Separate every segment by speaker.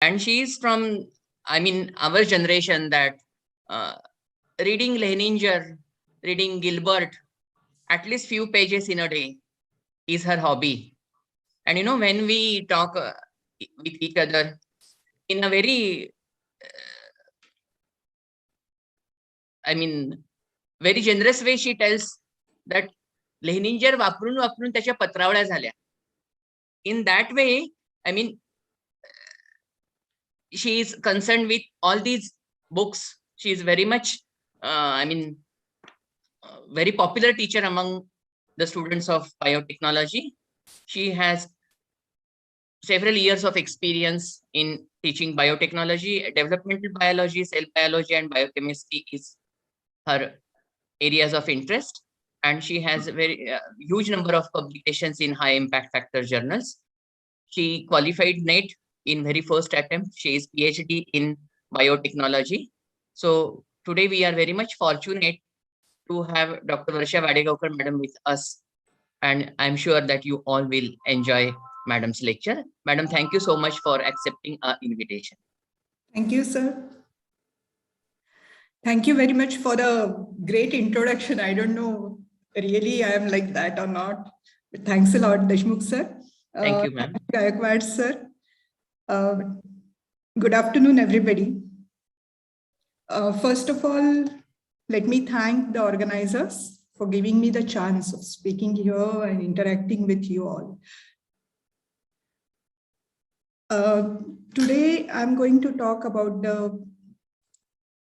Speaker 1: And she is from, I mean, our generation that reading Leninger, reading Gilbert, at least few pages in a day is her hobby. And you know, when we talk with each other in a very, I mean, very generous way, she tells that Leninger वापरून वापरून त्याच्या पत्रावळ्या झाल्या. In that way, I mean, she is concerned with all these books. She is very much, I mean, very popular teacher among the students of biotechnology. She has several years of experience in teaching biotechnology. Developmental biology, cell biology, and biochemistry is her areas of interest. And she has a very huge number of publications in high impact factor journals. She qualified NET in very first attempt. She is PhD in biotechnology. So today we are very much fortunate to have Dr. Varsha Vadegaonkar madam with us. And I'm sure that you all will enjoy madam's lecture. Madam, thank you so much for accepting our invitation.
Speaker 2: Thank you, sir. Thank you very much for the great introduction. I don't know really I am like that or not, but thanks a lot, Deshmukh sir.
Speaker 1: Thank you, ma'am.
Speaker 2: Gaikwad sir. Good afternoon, everybody. First of all, let me thank the organizers for giving me the chance of speaking here and interacting with you all. Today, I'm going to talk about the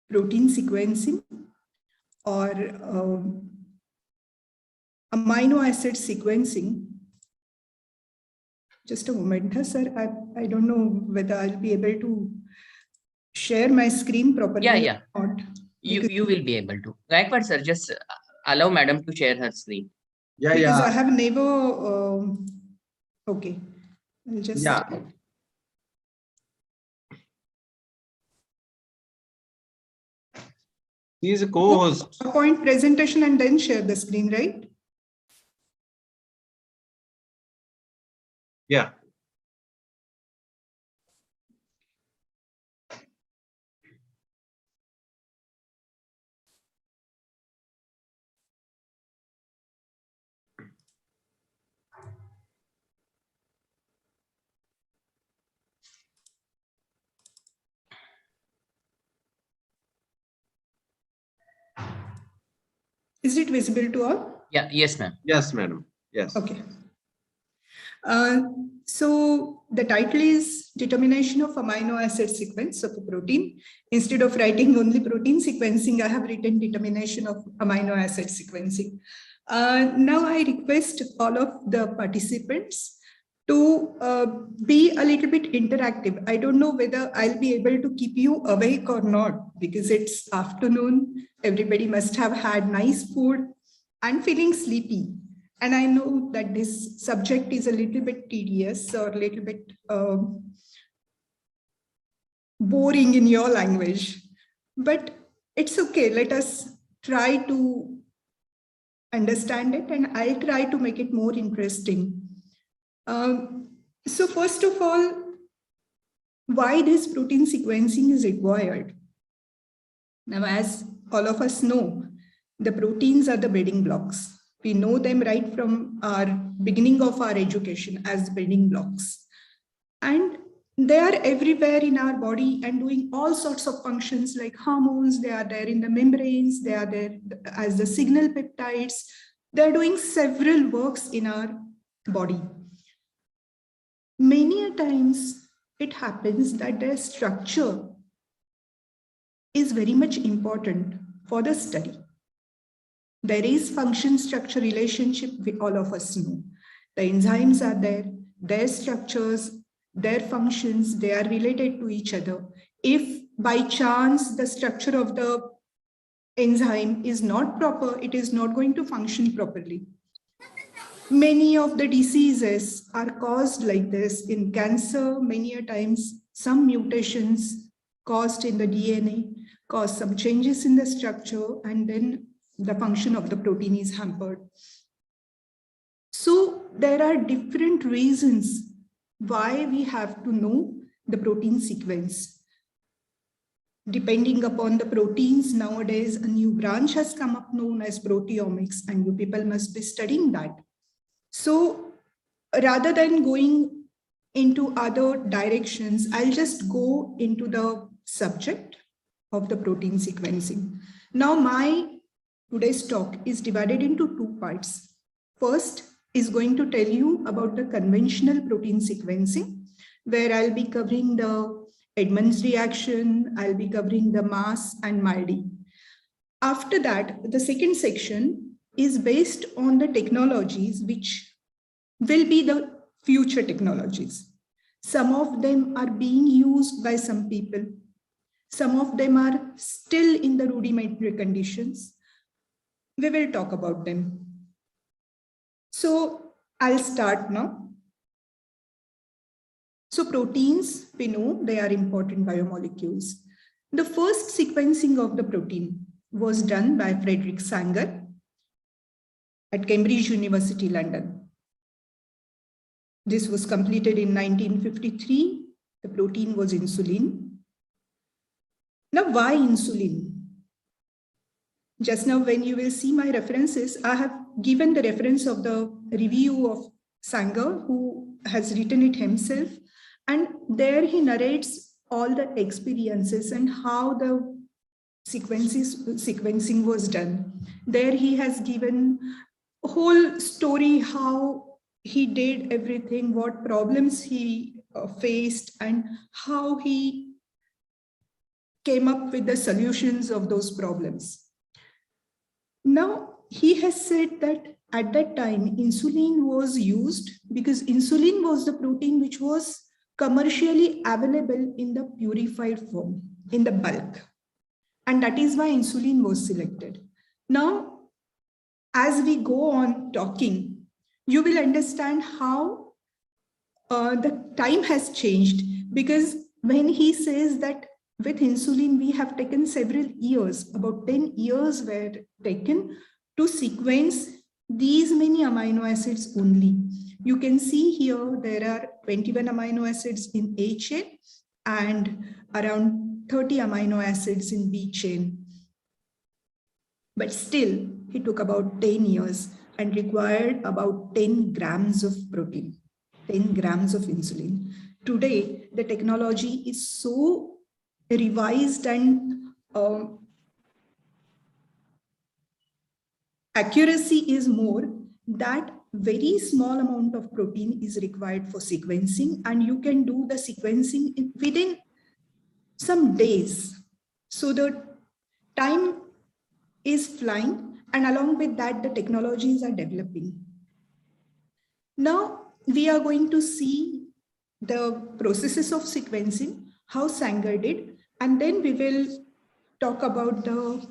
Speaker 2: protein sequencing or amino acid sequencing. Just a moment, sir. I don't know whether I'll be able to share my screen properly.
Speaker 1: Yeah.
Speaker 2: Or not.
Speaker 1: You will be able to. Gaikwad sir, just allow madam to share her screen.
Speaker 2: Because I have never. Okay. I'll just.
Speaker 3: Yeah. He is a co-host.
Speaker 2: PowerPoint presentation and then share the screen, right?
Speaker 3: Yeah.
Speaker 2: Is it visible to all?
Speaker 1: Yeah, yes, ma'am.
Speaker 3: Yes, madam. Yes.
Speaker 2: Okay. So the title is Determination of Amino Acid Sequence of a Protein. Instead of writing only protein sequencing, I have written Determination of Amino Acid Sequencing. Now I request all of the participants to be a little bit interactive. I don't know whether I'll be able to keep you awake or not, because it's afternoon. Everybody must have had nice food and feeling sleepy. And I know that this subject is a little bit tedious or a little bit boring in your language, but it's okay. Let us try to understand it, and I'll try to make it more interesting. So first of all, why this protein sequencing is required? Now, as all of us know, the proteins are the building blocks. We know them right from our beginning of our education as building blocks. And they are everywhere in our body and doing all sorts of functions like hormones. They are there in the membranes. They are there as the signal peptides. They're doing several works in our body. Many a times it happens that their structure is very much important for the study. There is function-structure relationship we all of us know. The enzymes are there, their structures, their functions, they are related to each other. If by chance the structure of the enzyme is not proper, it is not going to function properly. Many of the diseases are caused like this. In cancer, many a times, some mutations caused in the DNA cause some changes in the structure, and then the function of the protein is hampered. So there are different reasons why we have to know the protein sequence. Depending upon the proteins, nowadays a new branch has come up known as proteomics, and you people must be studying that. So rather than going into other directions, I'll just go into the subject of the protein sequencing. Now my today's talk is divided into two parts. First is going to tell you about the conventional protein sequencing, where I'll be covering the Edmund's reaction, I'll be covering the mass and MALDI. After that, the second section is based on the technologies which will be the future technologies. Some of them are being used by some people. Some of them are still in the rudimentary conditions. We will talk about them. So I'll start now. So proteins, we know they are important biomolecules. The first sequencing of the protein was done by Frederick Sanger at Cambridge University, London. This was completed in 1953. The protein was insulin. Now, why insulin? Just now, when you will see my references, I have given the reference of the review of Sanger, who has written it himself. And there he narrates all the experiences and how the sequencing was done. There he has given a whole story, how he did everything, what problems he faced, and how he came up with the solutions of those problems. Now, he has said that at that time, insulin was used because insulin was the protein which was commercially available in the purified form, in the bulk. And that is why insulin was selected. Now, as we go on talking, you will understand how the time has changed, because when he says that with insulin, we have taken several years, about 10 years were taken to sequence these many amino acids only. You can see here, there are 21 amino acids in A chain and around 30 amino acids in B chain. But still, it took about 10 years and required about 10 grams of protein, 10 grams of insulin. Today, the technology is so revised and accuracy is more, that very small amount of protein is required for sequencing, and you can do the sequencing within some days. So the time is flying, and along with that, the technologies are developing. Now we are going to see the processes of sequencing, how Sanger did, and then we will talk about the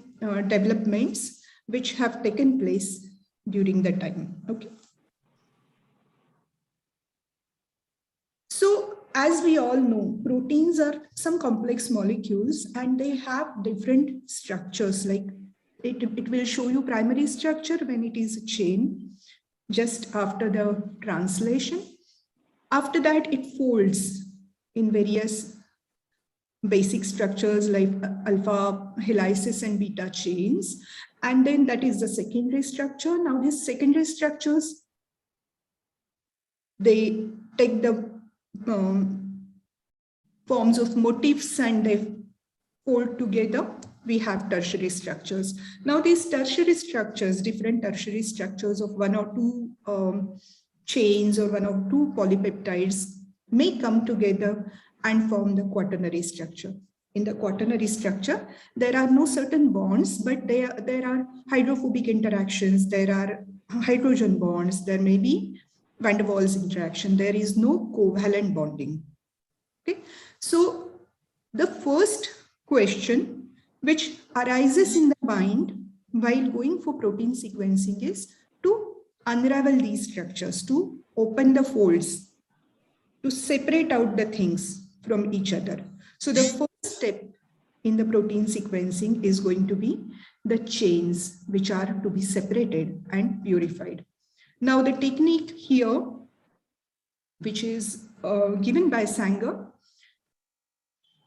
Speaker 2: developments which have taken place during the time. Okay. So as we all know, proteins are some complex molecules and they have different structures. Like it will show you primary structure when it is a chain just after the translation. After that, it folds in various basic structures like alpha helices and beta chains. And then that is the secondary structure. Now these secondary structures, they take the forms of motifs and they fold together. We have tertiary structures. Now these tertiary structures, different tertiary structures of one or two chains or one or two polypeptides may come together and form the quaternary structure. In the quaternary structure, there are no certain bonds, but there are hydrophobic interactions, there are hydrogen bonds, there may be van der Waals interaction. There is no covalent bonding. Okay, so the first question which arises in the mind while going for protein sequencing is to unravel these structures, to open the folds, to separate out the things from each other. So the first step in the protein sequencing is going to be the chains which are to be separated and purified. Now the technique here, which is given by Sanger,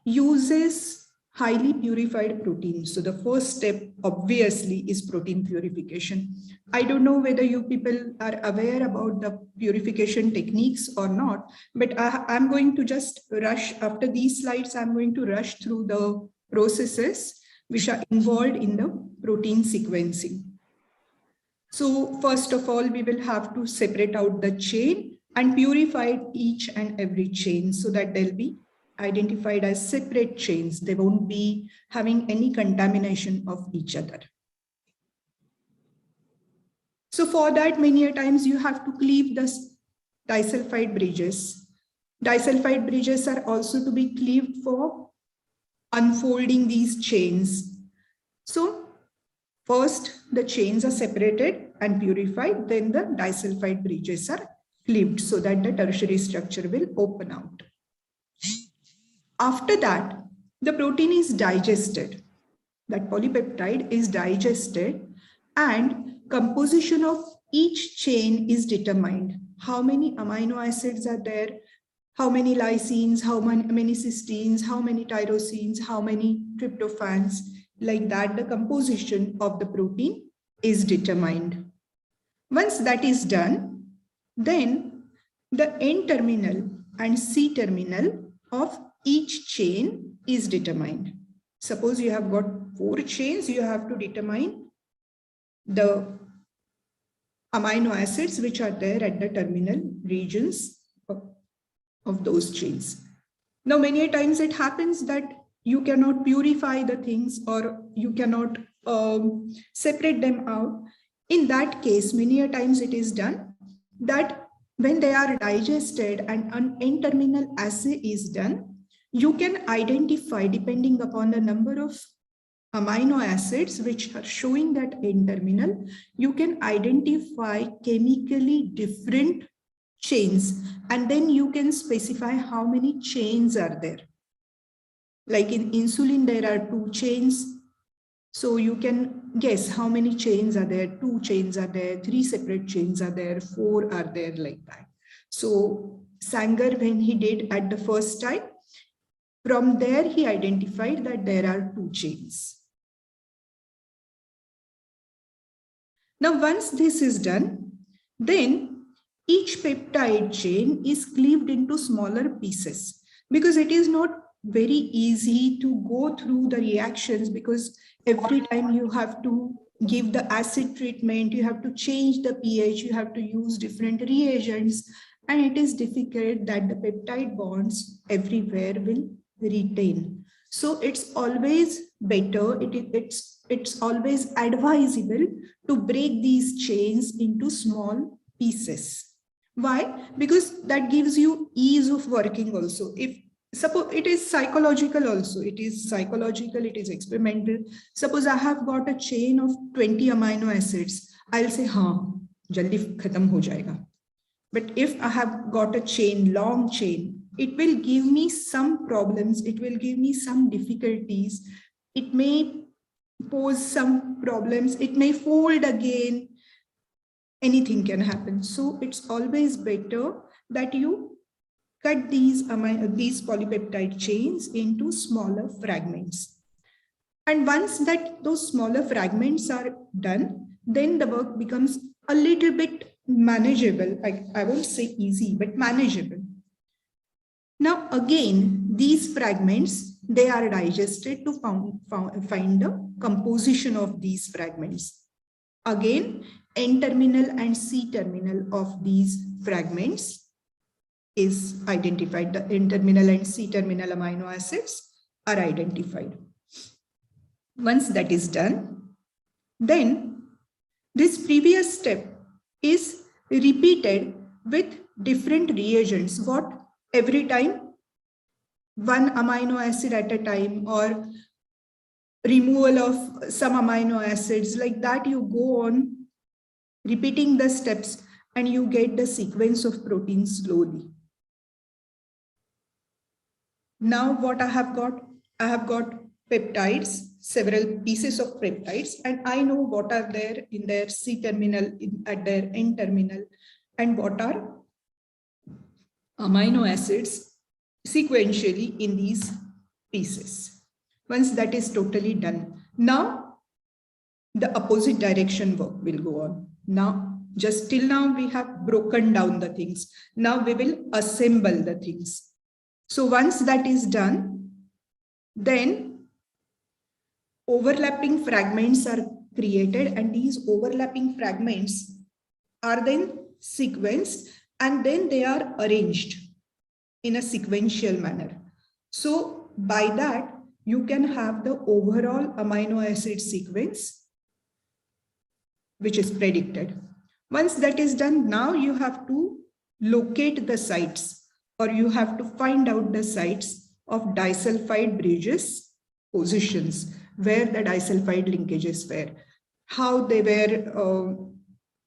Speaker 2: uses highly purified proteins. So the first step obviously is protein purification. I don't know whether you people are aware about the purification techniques or not, but I'm going to just rush after these slides. I'm going to rush through the processes which are involved in the protein sequencing. So first of all, we will have to separate out the chain and purify each and every chain so that they'll be identified as separate chains. They won't be having any contamination of each other. So for that, many a times you have to cleave the disulfide bridges. Disulfide bridges are also to be cleaved for unfolding these chains. So first, the chains are separated and purified, then the disulfide bridges are cleaved so that the tertiary structure will open out. After that, the protein is digested. That polypeptide is digested and composition of each chain is determined. How many amino acids are there? How many lysines, how many cysteines, how many tyrosines, how many tryptophans? Like that, the composition of the protein is determined. Once that is done, then the N-terminal and C-terminal of each chain is determined. Suppose you have got 4 chains, you have to determine the amino acids which are there at the terminal regions of those chains. Now, many times it happens that you cannot purify the things or you cannot separate them out. In that case, many a times it is done that when they are digested and an N-terminal assay is done, you can identify, depending upon the number of amino acids which are showing that N-terminal, you can identify chemically different chains, and then you can specify how many chains are there. Like in insulin, there are 2 chains. So you can guess how many chains are there. 2 chains are there, 3 separate chains are there, 4 are there, like that. So Sanger, when he did at the first time, from there he identified that there are 2 chains. Now, once this is done, then each peptide chain is cleaved into smaller pieces, because it is not very easy to go through the reactions, because every time you have to give the acid treatment, you have to change the pH, you have to use different reagents, and it is difficult that the peptide bonds everywhere will retain. So it's always better, it's always advisable to break these chains into small pieces. Why? Because that gives you ease of working also. If suppose it is psychological also, it is psychological, it is experimental. Suppose I have got a chain of 20 amino acids, I'll say, haan, jaldi khatam ho jayega. But if I have got a chain, long chain, it will give me some problems, it will give me some difficulties, it may pose some problems, it may fold again, anything can happen. So it's always better that you cut these polypeptide chains into smaller fragments. And once that those smaller fragments are done, then the work becomes a little bit manageable. I won't say easy, but manageable. Now, again, these fragments, they are digested to find the composition of these fragments. Again, N-terminal and C-terminal of these fragments is identified. The N-terminal and C-terminal amino acids are identified. Once that is done, then this previous step is repeated with different reagents. What? Every time, 1 amino acid at a time, or removal of some amino acids, like that. You go on repeating the steps and you get the sequence of proteins slowly. Now what I have got peptides, several pieces of peptides, and I know what are there in their C-terminal, at their N-terminal, and what are amino acids sequentially in these pieces. Once that is totally done, now the opposite direction work will go on. Now, just till now, we have broken down the things. Now we will assemble the things. So once that is done, then overlapping fragments are created, and these overlapping fragments are then sequenced, and then they are arranged in a sequential manner. So by that, you can have the overall amino acid sequence, which is predicted. Once that is done, now you have to locate the sites, or you have to find out the sites of disulfide bridges positions, where the disulfide linkages were, how they were,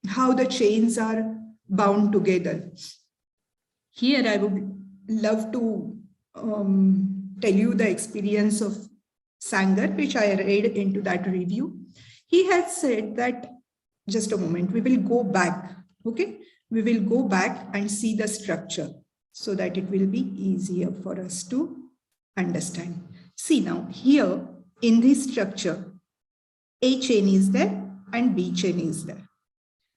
Speaker 2: how the chains are bound together. Here I would love to tell you the experience of Sanger, which I read into that review. He has said that, just a moment, we will go back, okay? We will go back and see the structure so that it will be easier for us to understand. See now, here in this structure, A chain is there and B chain is there.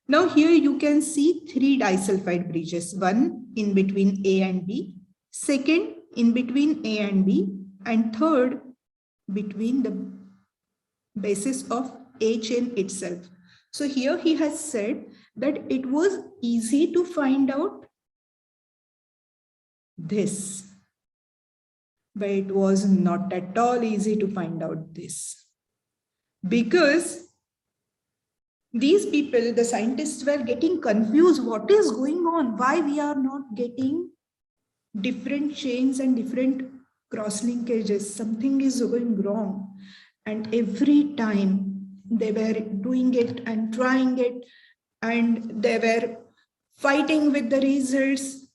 Speaker 2: Now here you can see 3 disulfide bridges, one in between A and B, second in between A and B, and third between the basis of A chain itself. So here he has said that it was easy to find out this, but it was not at all easy to find out this, because these people, the scientists, were getting confused. What is going on? Why we are not getting different chains and different cross linkages? Something is going wrong. And every time they were doing it and trying it, and they were fighting with the results,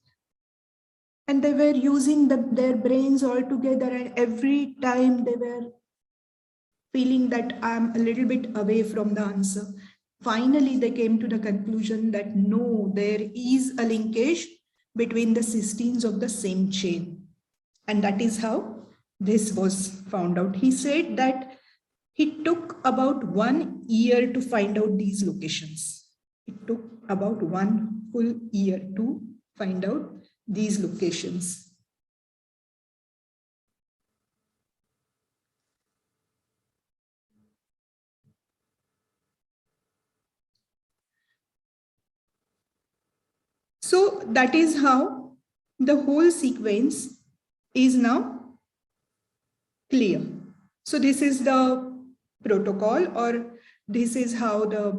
Speaker 2: and they were using their brains all together, and every time they were feeling that I'm a little bit away from the answer. Finally, they came to the conclusion that no, there is a linkage between the cysteines of the same chain. And that is how this was found out. He said that it took about 1 year to find out these locations. It took about 1 full year to find out these locations. So that is how the whole sequence is now clear. So this is the protocol, or this is how the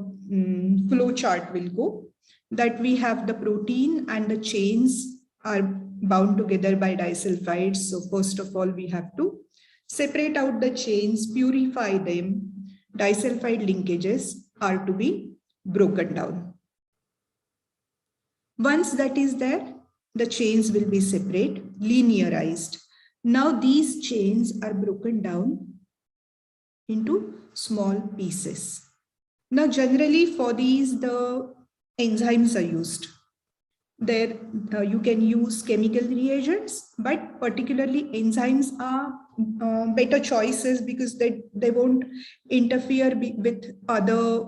Speaker 2: flow chart will go, that we have the protein and the chains are bound together by disulfides. So first of all, we have to separate out the chains, purify them. Disulfide linkages are to be broken down. Once that is there, the chains will be separate, linearized. Now these chains are broken down into small pieces. Now generally for these, the enzymes are used. There you can use chemical reagents, but particularly enzymes are better choices, because they won't interfere with other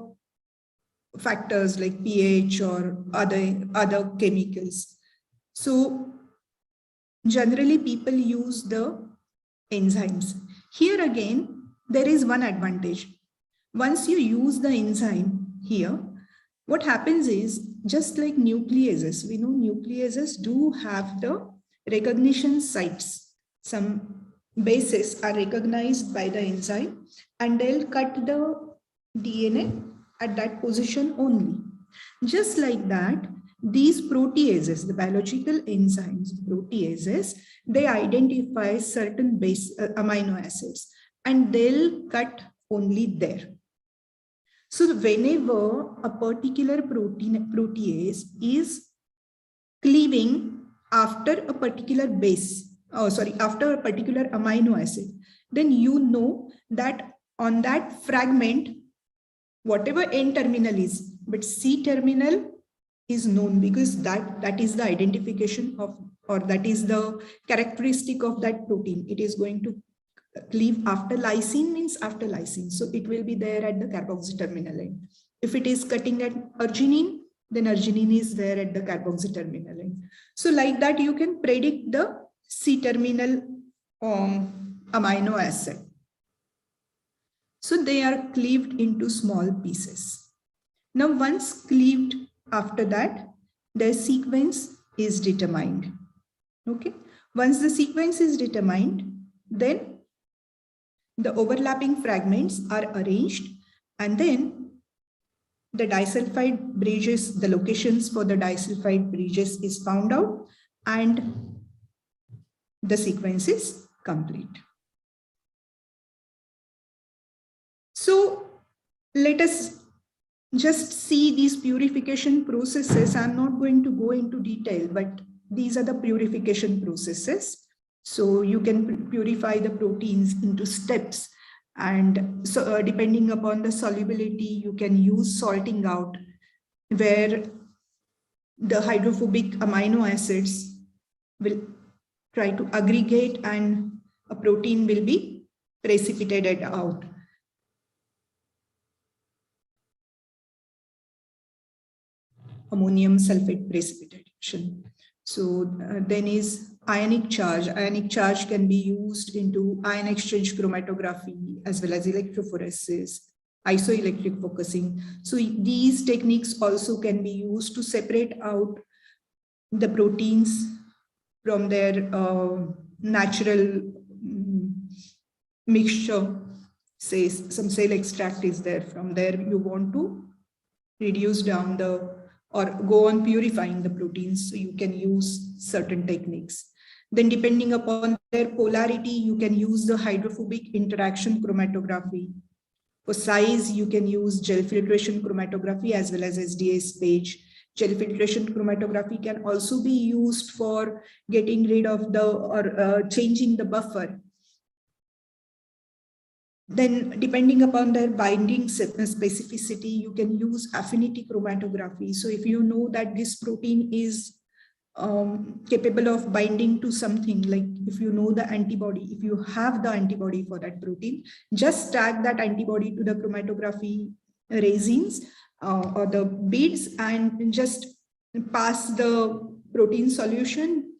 Speaker 2: factors like pH or other chemicals. So generally people use the enzymes. Here again, there is one advantage. Once you use the enzyme here, what happens is, just like nucleases, we know nucleases do have the recognition sites. Some bases are recognized by the enzyme, and they'll cut the DNA at that position only. Just like that, these proteases, the biological enzymes, proteases, they identify certain base amino acids, and they'll cut only there. So whenever a particular protease is cleaving after a particular after a particular amino acid, then you know that on that fragment, whatever N terminal is, but C terminal is known, because that is the identification of, or that is the characteristic of that protein. It is going to cleave after lysine means after lysine. So it will be there at the carboxy terminal end. If it is cutting at arginine, then arginine is there at the carboxy terminal end. So like that, you can predict the C-terminal amino acid. So they are cleaved into small pieces. Now, once cleaved, after that, their sequence is determined. Okay. Once the sequence is determined, then the overlapping fragments are arranged, and then the disulfide bridges, the locations for the disulfide bridges is found out, and the sequence is complete. So let us just see these purification processes. I'm not going to go into detail, but these are the purification processes. So you can purify the proteins into steps. And so depending upon the solubility, you can use salting out, where the hydrophobic amino acids will try to aggregate and a protein will be precipitated out. Ammonium sulfate precipitation. So then is ionic charge. Ionic charge can be used into ion exchange chromatography as well as electrophoresis, isoelectric focusing. So these techniques also can be used to separate out the proteins from their natural mixture. Say some cell extract is there. From there you want to reduce down or go on purifying the proteins, so you can use certain techniques. Then depending upon their polarity, you can use the hydrophobic interaction chromatography. For size, you can use gel filtration chromatography as well as SDS page. Gel filtration chromatography can also be used for getting rid of or changing the buffer. Then depending upon their binding specificity, you can use affinity chromatography. So if you know that this protein is capable of binding to something, like if you know the antibody, if you have the antibody for that protein, just tag that antibody to the chromatography resins or the beads and just pass the protein solution,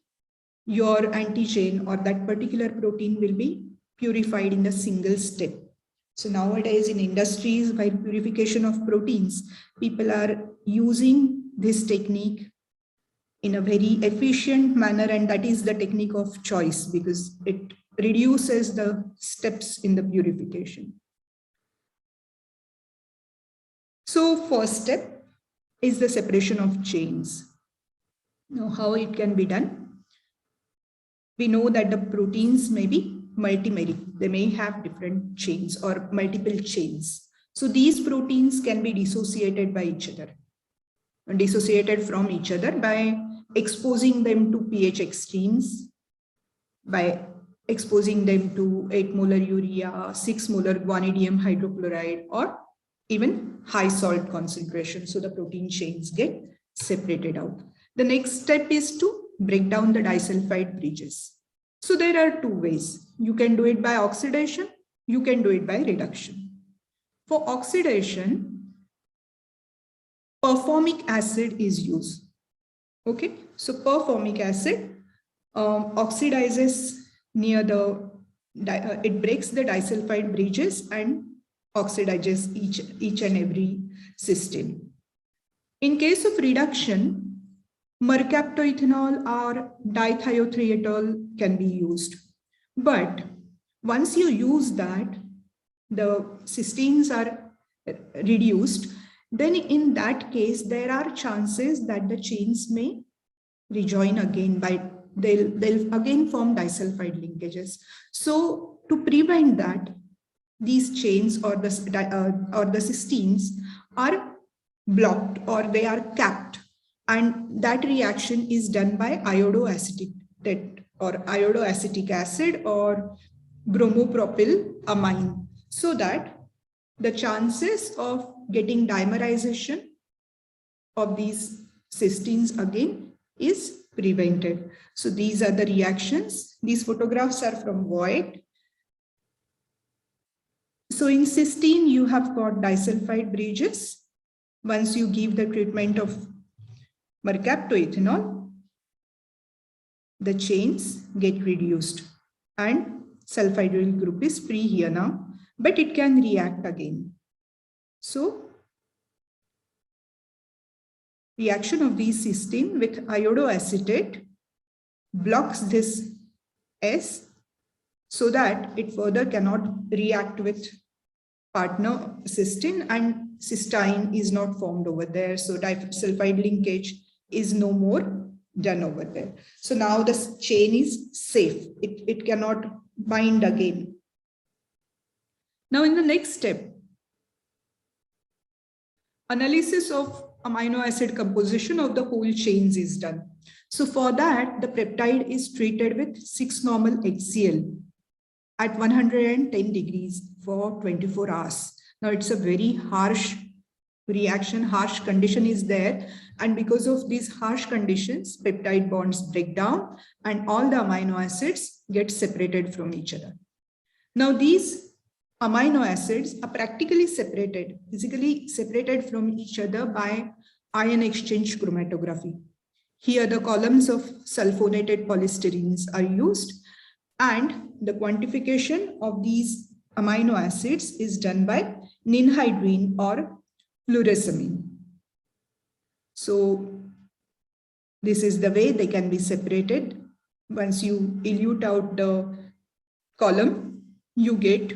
Speaker 2: your antigen or that particular protein will be purified in a single step. So nowadays in industries, while purification of proteins, people are using this technique in a very efficient manner, and that is the technique of choice because it reduces the steps in the purification. So first step is the separation of chains. Now how it can be done? We know that the proteins may be multimeric. They may have different chains or multiple chains. So these proteins can be dissociated by each other, dissociated from each other by exposing them to pH extremes, by exposing them to 8 molar urea, 6 molar guanidinium hydrochloride, or even high salt concentration. So the protein chains get separated out. The next step is to break down the disulfide bridges. So there are two ways. You can do it by oxidation, you can do it by reduction. For oxidation, performic acid is used. Okay, so performic acid oxidizes near it breaks the disulfide bridges and oxidizes each and every cysteine. In case of reduction, mercaptoethanol or dithiothrietol can be used. But once you use that, the cysteines are reduced, then in that case, there are chances that the chains may rejoin again they'll again form disulfide linkages. So to prevent that, these chains or the cysteines are blocked or they are capped. And that reaction is done by iodoacetic acid or bromopropyl amine, so that the chances of getting dimerization of these cysteines again is prevented. So these are the reactions. These photographs are from Voigt. So in cysteine, you have got disulfide bridges. Once you give the treatment of mercaptoethanol, the chains get reduced and sulfidyl group is free here now, but it can react again. So reaction of these cysteine with iodoacetate blocks this S so that it further cannot react with partner cysteine, and cysteine is not formed over there. So disulfide linkage is no more done over there. So now the chain is safe. It cannot bind again. Now in the next step, analysis of amino acid composition of the whole chains is done. So for that, the peptide is treated with 6-normal HCl at 110 degrees for 24 hours. Now it's a very harsh reaction, harsh condition is there. And because of these harsh conditions, peptide bonds break down and all the amino acids get separated from each other. Now these amino acids are practically separated, physically separated from each other by ion exchange chromatography. Here the columns of sulfonated polysterenes are used, and the quantification of these amino acids is done by ninhydrine or fluoresceamine. So this is the way they can be separated. Once you elute out the column, you get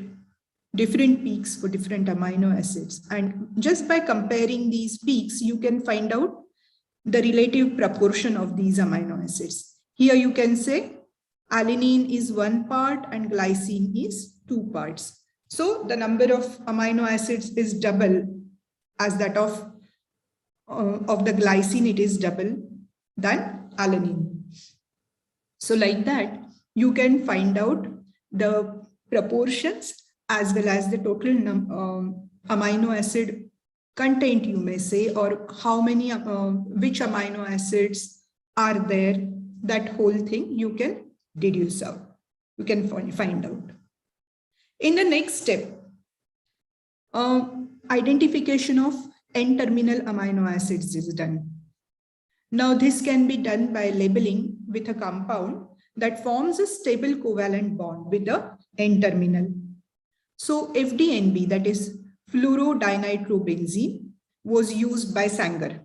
Speaker 2: different peaks for different amino acids. And just by comparing these peaks, you can find out the relative proportion of these amino acids. Here you can say alanine is 1 part and glycine is 2 parts. So the number of amino acids is double as that of the glycine, it is double than alanine. So like that, you can find out the proportions as well as the total amino acid content, you may say, or how many, which amino acids are there, that whole thing you can deduce out, you can find out. In the next step, identification of N-terminal amino acids is done. Now this can be done by labeling with a compound that forms a stable covalent bond with the N-terminal. So FDNB, that is fluorodinitrobenzene, was used by Sanger.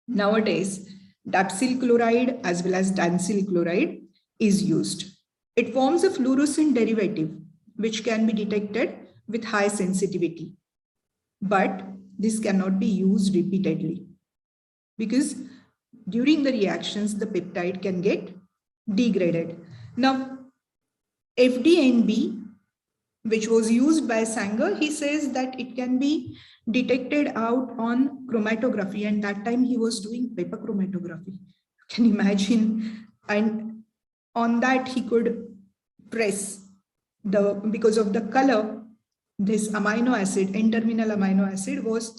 Speaker 2: Nowadays, dapsyl chloride as well as dansyl chloride is used. It forms a fluorescent derivative which can be detected with high sensitivity. But this cannot be used repeatedly because during the reactions, the peptide can get degraded. Now, FDNB, which was used by Sanger, he says that it can be detected out on chromatography, and that time he was doing paper chromatography. You can imagine, and on that he could press because of the color, this amino acid, N-terminal amino acid, was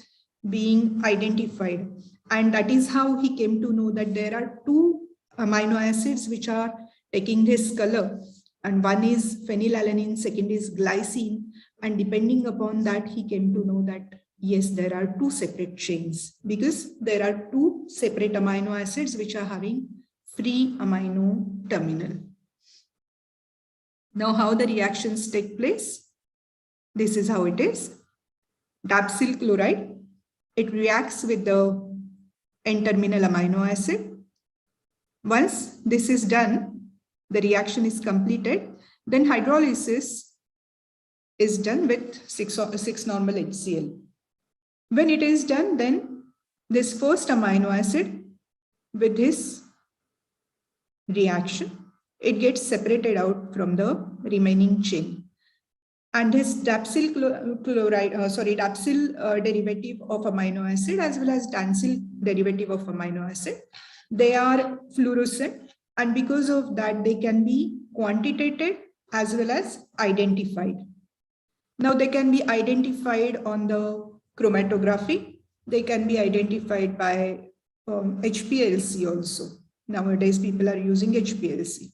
Speaker 2: being identified, and that is how he came to know that there are 2 amino acids which are taking this color. And one is phenylalanine, second is glycine. And depending upon that, he came to know that, yes, there are 2 separate chains because there are 2 separate amino acids which are having free amino terminal. Now, how the reactions take place? This is how it is. Dapsyl chloride, it reacts with the N-terminal amino acid. Once this is done, the reaction is completed, then hydrolysis is done with 6-normal HCl. When it is done, then this first amino acid with this reaction, it gets separated out from the remaining chain. And this dapsyl derivative of amino acid as well as dansyl derivative of amino acid, they are fluorescent. And because of that, they can be quantitated as well as identified. Now they can be identified on the chromatography. They can be identified by HPLC also. Nowadays, people are using HPLC.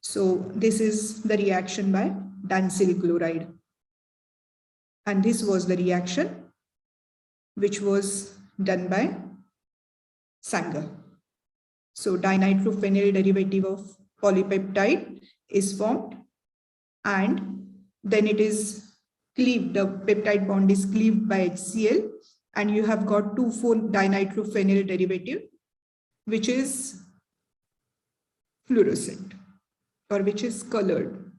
Speaker 2: So this is the reaction by dansyl chloride. And this was the reaction which was done by Sanger. So dinitrophenyl derivative of polypeptide is formed, and then it is cleaved, the peptide bond is cleaved by HCl, and you have got 2,4-dinitrophenyl derivative, which is fluorescent or which is colored,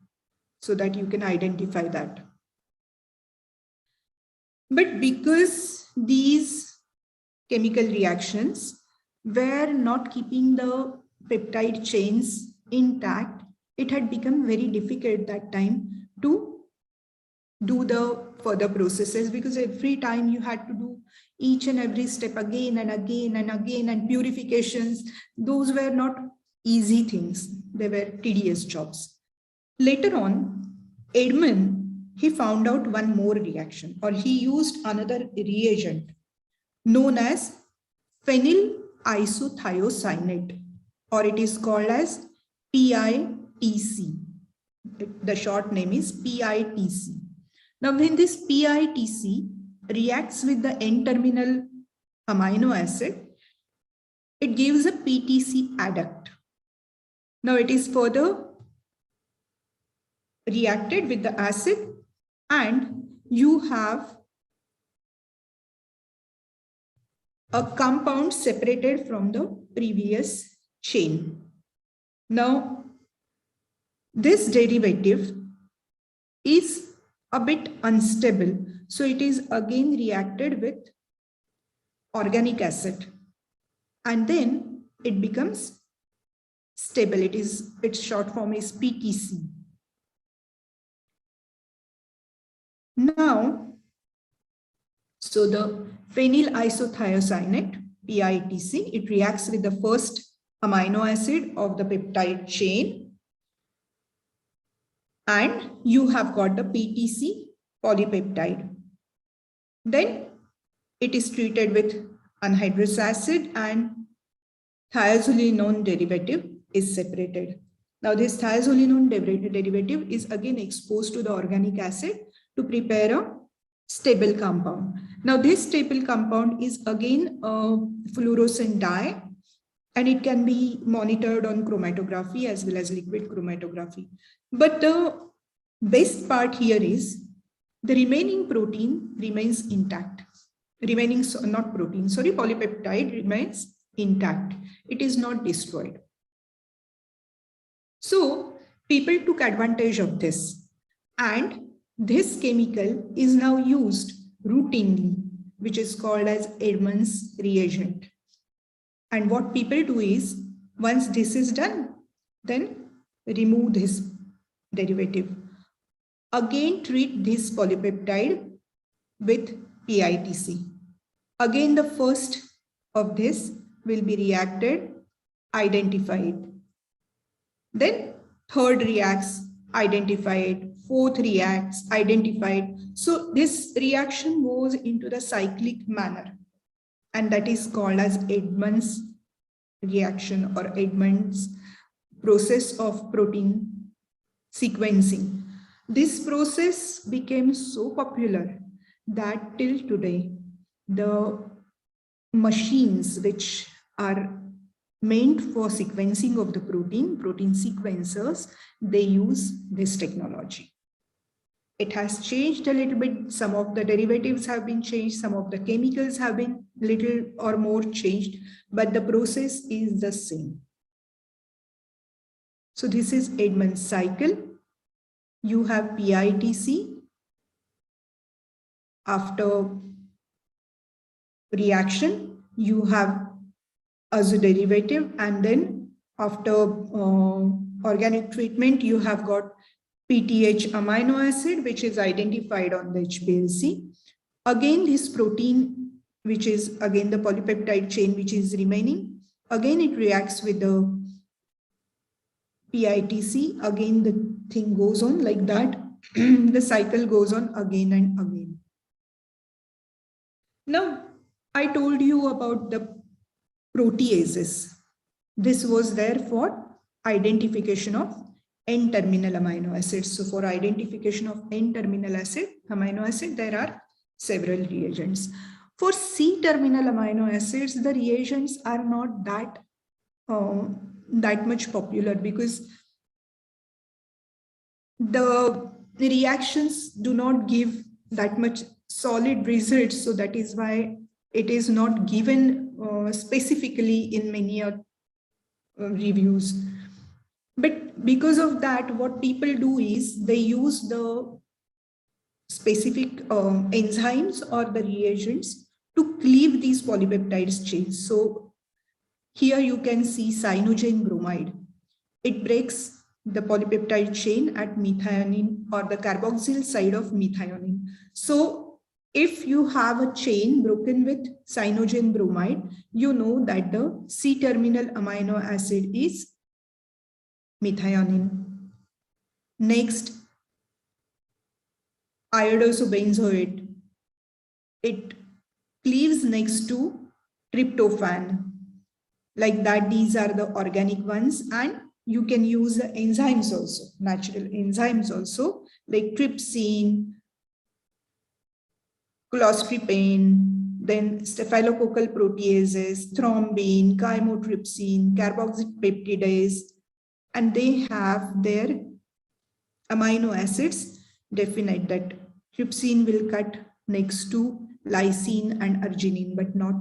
Speaker 2: so that you can identify that. But because these chemical reactions were not keeping the peptide chains intact, it had become very difficult that time to do the further processes, because every time you had to do each and every step again and again and again, and purifications, those were not easy things. They were tedious jobs. Later on, Edmund, he found out one more reaction, or he used another reagent known as phenyl isothiocyanate, or it is called as PITC. The short name is PITC. Now, when this PITC reacts with the N-terminal amino acid, it gives a PTC adduct. Now, it is further reacted with the acid, and you have a compound separated from the previous chain. Now, this derivative is a bit unstable, so it is again reacted with organic acid, and then it becomes stable. Its short form is PTC. Now, so the phenyl isothiocyanate, PITC, it reacts with the first amino acid of the peptide chain, and you have got the PTC polypeptide. Then it is treated with anhydrous acid, and thiazolinone derivative is separated. Now, this thiazolinone derivative is again exposed to the organic acid to prepare a stable compound. Now, this stable compound is again a fluorescent dye, and it can be monitored on chromatography as well as liquid chromatography. But the best part here is the remaining protein remains intact. Polypeptide remains intact. It is not destroyed. So people took advantage of this, and this chemical is now used routinely, which is called as Edmund's reagent. And what people do is, once this is done, then remove this derivative. Again, treat this polypeptide with PITC. Again, the first of this will be reacted, identified. Then third reacts, identified. Fourth reacts, identified. So this reaction goes into the cyclic manner, and that is called as Edmund's reaction, or Edmund's process of protein sequencing. This process became so popular that till today, the machines which are meant for sequencing of the protein sequencers, they use this technology. It has changed a little bit. Some of the derivatives have been changed. Some of the chemicals have been little or more changed, but the process is the same. So this is Edmund cycle. You have PITC. After reaction, you have azo derivative, and then after organic treatment, you have got PTH amino acid, which is identified on the HPLC. Again, this protein, which is again the polypeptide chain, which is remaining, again it reacts with the PITC. Again, the thing goes on like that. The cycle goes on again and again. Now, I told you about the proteases. This was there for identification of N-terminal amino acids. So for identification of N-terminal amino acid, there are several reagents. For C-terminal amino acids, the reagents are not that much popular because the reactions do not give that much solid results. So that is why it is not given specifically in many reviews. But because of that, what people do is they use the specific enzymes or the reagents to cleave these polypeptide chains. So here you can see cyanogen bromide. It breaks the polypeptide chain at methionine or the carboxyl side of methionine. So if you have a chain broken with cyanogen bromide, you know that the C-terminal amino acid is methionine. Next, iodosobenzoate. It cleaves next to tryptophan. Like that, these are the organic ones, and you can use the enzymes also, natural enzymes also, like trypsin, clostripain, then staphylococcal proteases, thrombin, chymotrypsin, carboxyl peptidase, and they have their amino acids definite that trypsin will cut next to lysine and arginine, but not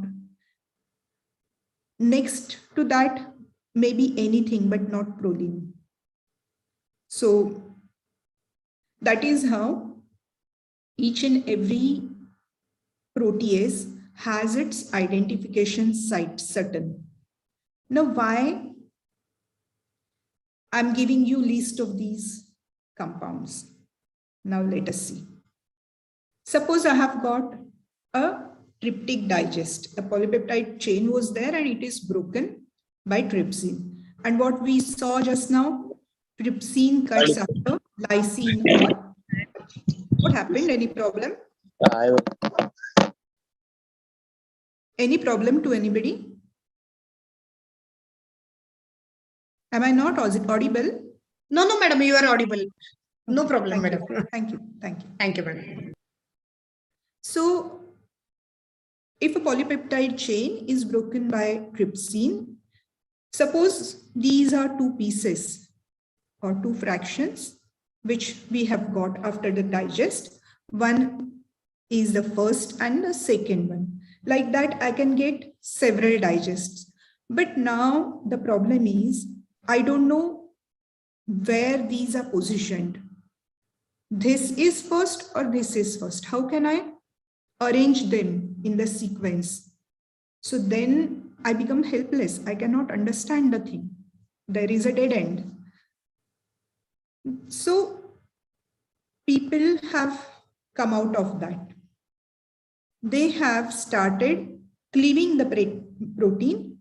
Speaker 2: next to that, maybe anything, but not proline. So that is how each and every protease has its identification site certain. Now, why I'm giving you list of these compounds. Now let us see. Suppose I have got a tryptic digest. A polypeptide chain was there and it is broken by trypsin. And what we saw just now, trypsin cuts after lysine. Or what happened? Any problem? Any problem to anybody? Am I not audible?
Speaker 4: No, madam, you are audible. No problem,
Speaker 2: Thank
Speaker 4: madam.
Speaker 2: you. Thank you.
Speaker 4: Thank you, madam.
Speaker 2: So, if a polypeptide chain is broken by trypsin, suppose these are two pieces or two fractions which we have got after the digest. One is the first and the second one. Like that, I can get several digests. But now the problem is, I don't know where these are positioned. This is first or this is first. How can I arrange them in the sequence? So then I become helpless. I cannot understand the thing. There is a dead end. So people have come out of that. They have started cleaving the protein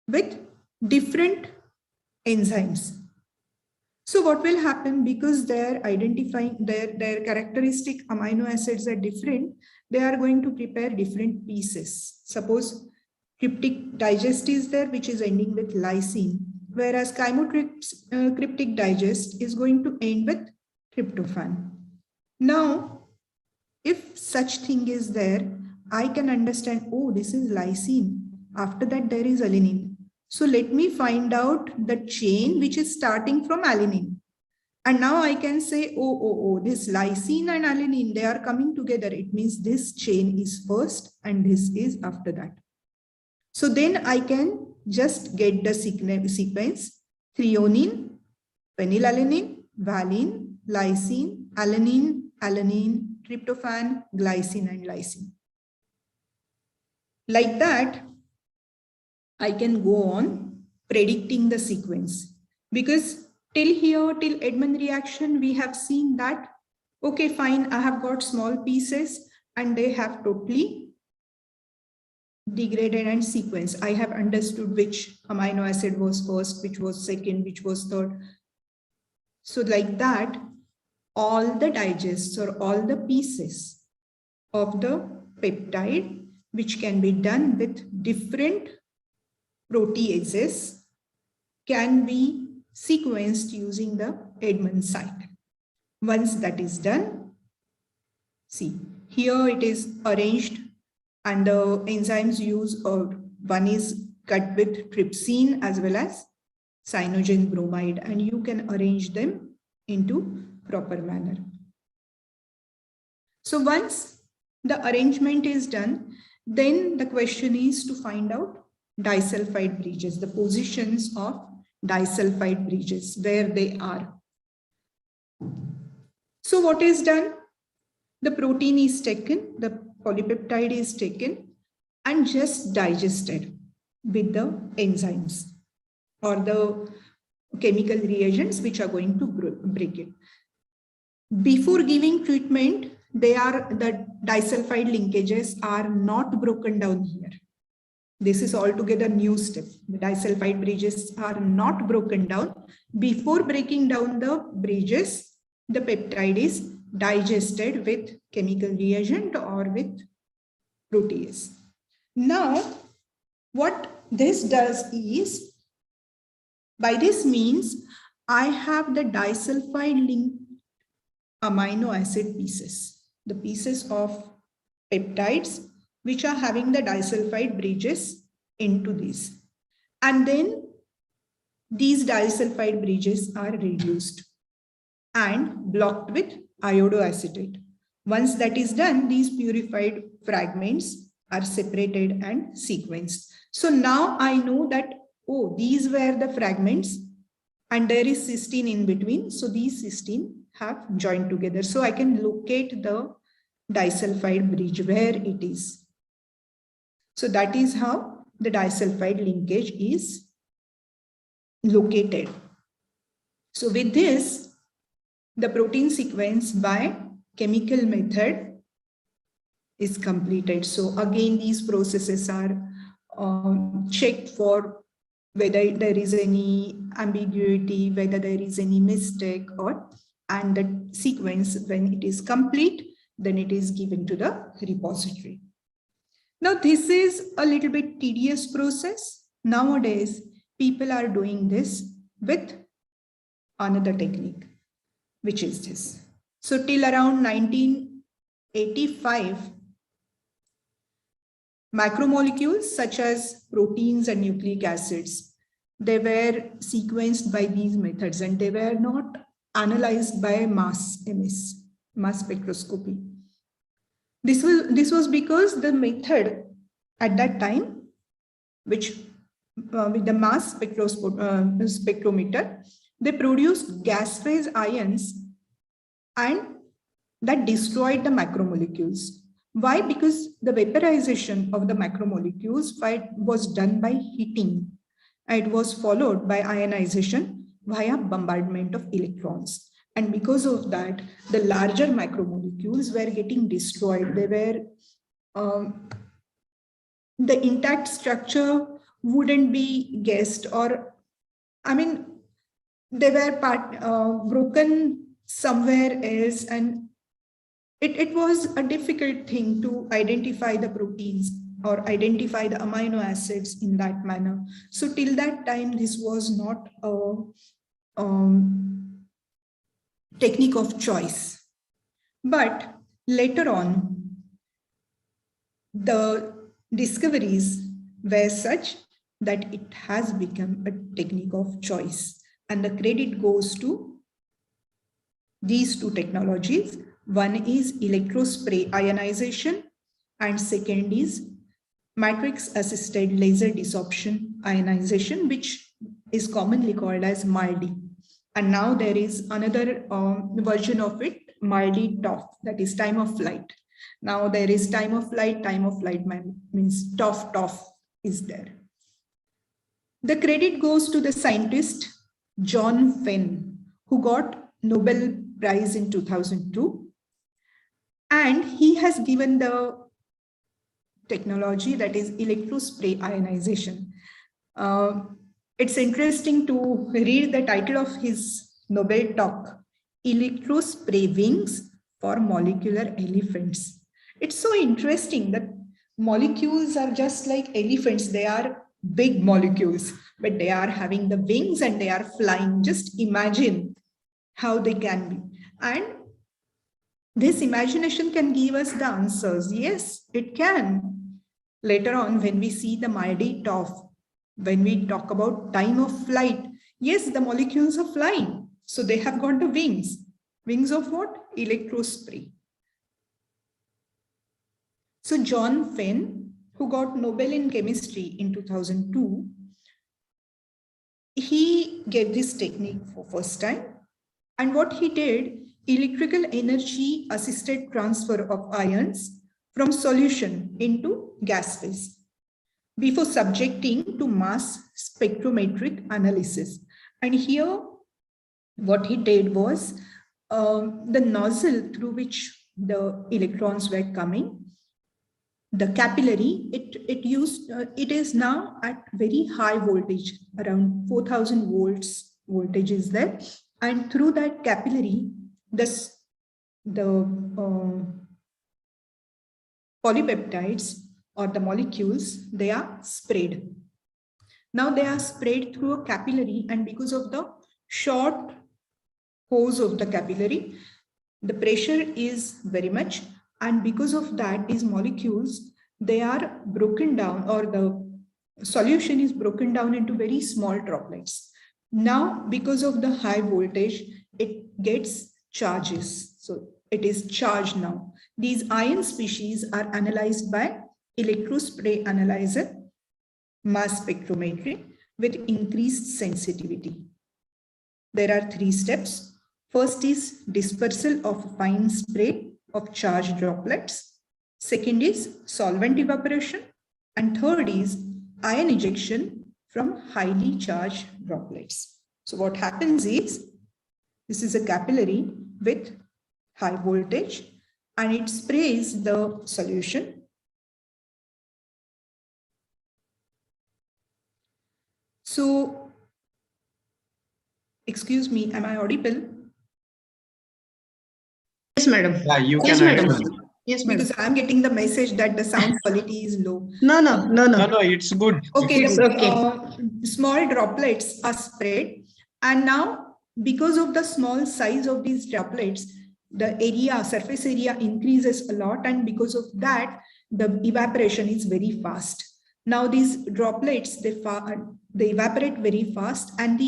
Speaker 2: with different enzymes. So what will happen, because they're identifying their characteristic amino acids are different, they are going to prepare different pieces. Suppose cryptic digest is there, which is ending with lysine, whereas cryptic digest is going to end with tryptophan. Now, if such thing is there, I can understand, oh, this is lysine. After that, there is alanine. So let me find out the chain which is starting from alanine. And now I can say, oh, this lysine and alanine, they are coming together. It means this chain is first and this is after that. So then I can just get the sequence: threonine, phenylalanine, valine, lysine, alanine, alanine, tryptophan, glycine, and lysine. Like that, I can go on predicting the sequence, because till Edmund reaction, we have seen that, okay, fine, I have got small pieces and they have totally degraded and sequenced. I have understood which amino acid was first, which was second, which was third. So like that, all the digests or all the pieces of the peptide, which can be done with different proteases, can be sequenced using the Edmund Cycle. Once that is done, see, here it is arranged and the enzymes used, one is cut with trypsin as well as cyanogen bromide, and you can arrange them into proper manner. So once the arrangement is done, then the question is to find out disulfide bridges, the positions of disulfide bridges, where they are. So what is done? The protein is taken, the polypeptide is taken and just digested with the enzymes or the chemical reagents which are going to break it. Before giving treatment, the disulfide linkages are not broken down here. This is altogether new step. The disulfide bridges are not broken down. Before breaking down the bridges, the peptide is digested with chemical reagent or with protease. Now, what this does is, by this means, I have the disulfide linked amino acid pieces, the pieces of peptides which are having the disulfide bridges into these. And then these disulfide bridges are reduced and blocked with iodoacetate. Once that is done, these purified fragments are separated and sequenced. So now I know that, oh, these were the fragments and there is cysteine in between. So these cysteine have joined together. So I can locate the disulfide bridge where it is. So that is how the disulfide linkage is located. So with this, the protein sequence by chemical method is completed. So again, these processes are checked for whether there is any ambiguity, whether there is any mistake, and the sequence, when it is complete, then it is given to the repository. Now, this is a little bit tedious process. Nowadays, people are doing this with another technique, which is this. So till around 1985, macromolecules such as proteins and nucleic acids, they were sequenced by these methods and they were not analyzed by mass spectroscopy. This was because the method at that time, which with the mass spectrometer, they produced gas phase ions and that destroyed the macromolecules. Why? Because the vaporization of the macromolecules was done by heating. It was followed by ionization via bombardment of electrons. And because of that, the larger macromolecules were getting destroyed. They were, the intact structure wouldn't be guessed, or, I mean, they were broken somewhere else, and it was a difficult thing to identify the proteins or identify the amino acids in that manner. So till that time, this was not a technique of choice. But later on, the discoveries were such that it has become a technique of choice. And the credit goes to these two technologies. One is electrospray ionization, and second is matrix-assisted laser desorption ionization, which is commonly called as MALDI. And now there is another version of it, MALDI TOF, that is time of flight. Now there is time of flight means TOF is there. The credit goes to the scientist John Fenn, who got Nobel Prize in 2002. And he has given the technology that is electrospray ionization. It's interesting to read the title of his Nobel talk, Electrospray Wings for Molecular Elephants. It's so interesting that molecules are just like elephants. They are big molecules, but they are having the wings and they are flying. Just imagine how they can be. And this imagination can give us the answers. Yes, it can. Later on, when we see the mighty of, when we talk about time of flight, yes, the molecules are flying. So they have got the wings. Wings of what? Electrospray. So John Fenn, who got Nobel in chemistry in 2002, he gave this technique for first time. And what he did, electrical energy assisted transfer of ions from solution into gas phase before subjecting to mass spectrometric analysis. And here, what he did was the nozzle through which the electrons were coming, the capillary, it is now at very high voltage, around 4,000 volts voltage is there. And through that capillary, the polypeptides or the molecules, they are sprayed. Now they are sprayed through a capillary, and because of the short hose of the capillary, the pressure is very much, and because of that, these molecules, they are broken down, or the solution is broken down into very small droplets. Now, because of the high voltage, it gets charges. So it is charged now. These ion species are analyzed by electrospray analyzer, mass spectrometry with increased sensitivity. There are 3 steps. First is dispersal of fine spray of charged droplets. Second is solvent evaporation. And third is ion ejection from highly charged droplets. So what happens is, this is a capillary with high voltage, and it sprays the solution. So, excuse me, am I audible?
Speaker 4: Yes, madam.
Speaker 3: Yeah, you
Speaker 4: Yes,
Speaker 3: can
Speaker 4: madam.
Speaker 3: actually.
Speaker 4: Yes, madam.
Speaker 2: Because I'm getting the message that the sound quality is low.
Speaker 4: No, no, no,
Speaker 3: No,
Speaker 4: no.
Speaker 3: no, it's good.
Speaker 2: Okay,
Speaker 4: It's okay.
Speaker 2: small droplets are sprayed, and now because of the small size of these droplets, the area, surface area increases a lot, and because of that, the evaporation is very fast. Now these droplets, they evaporate very fast, and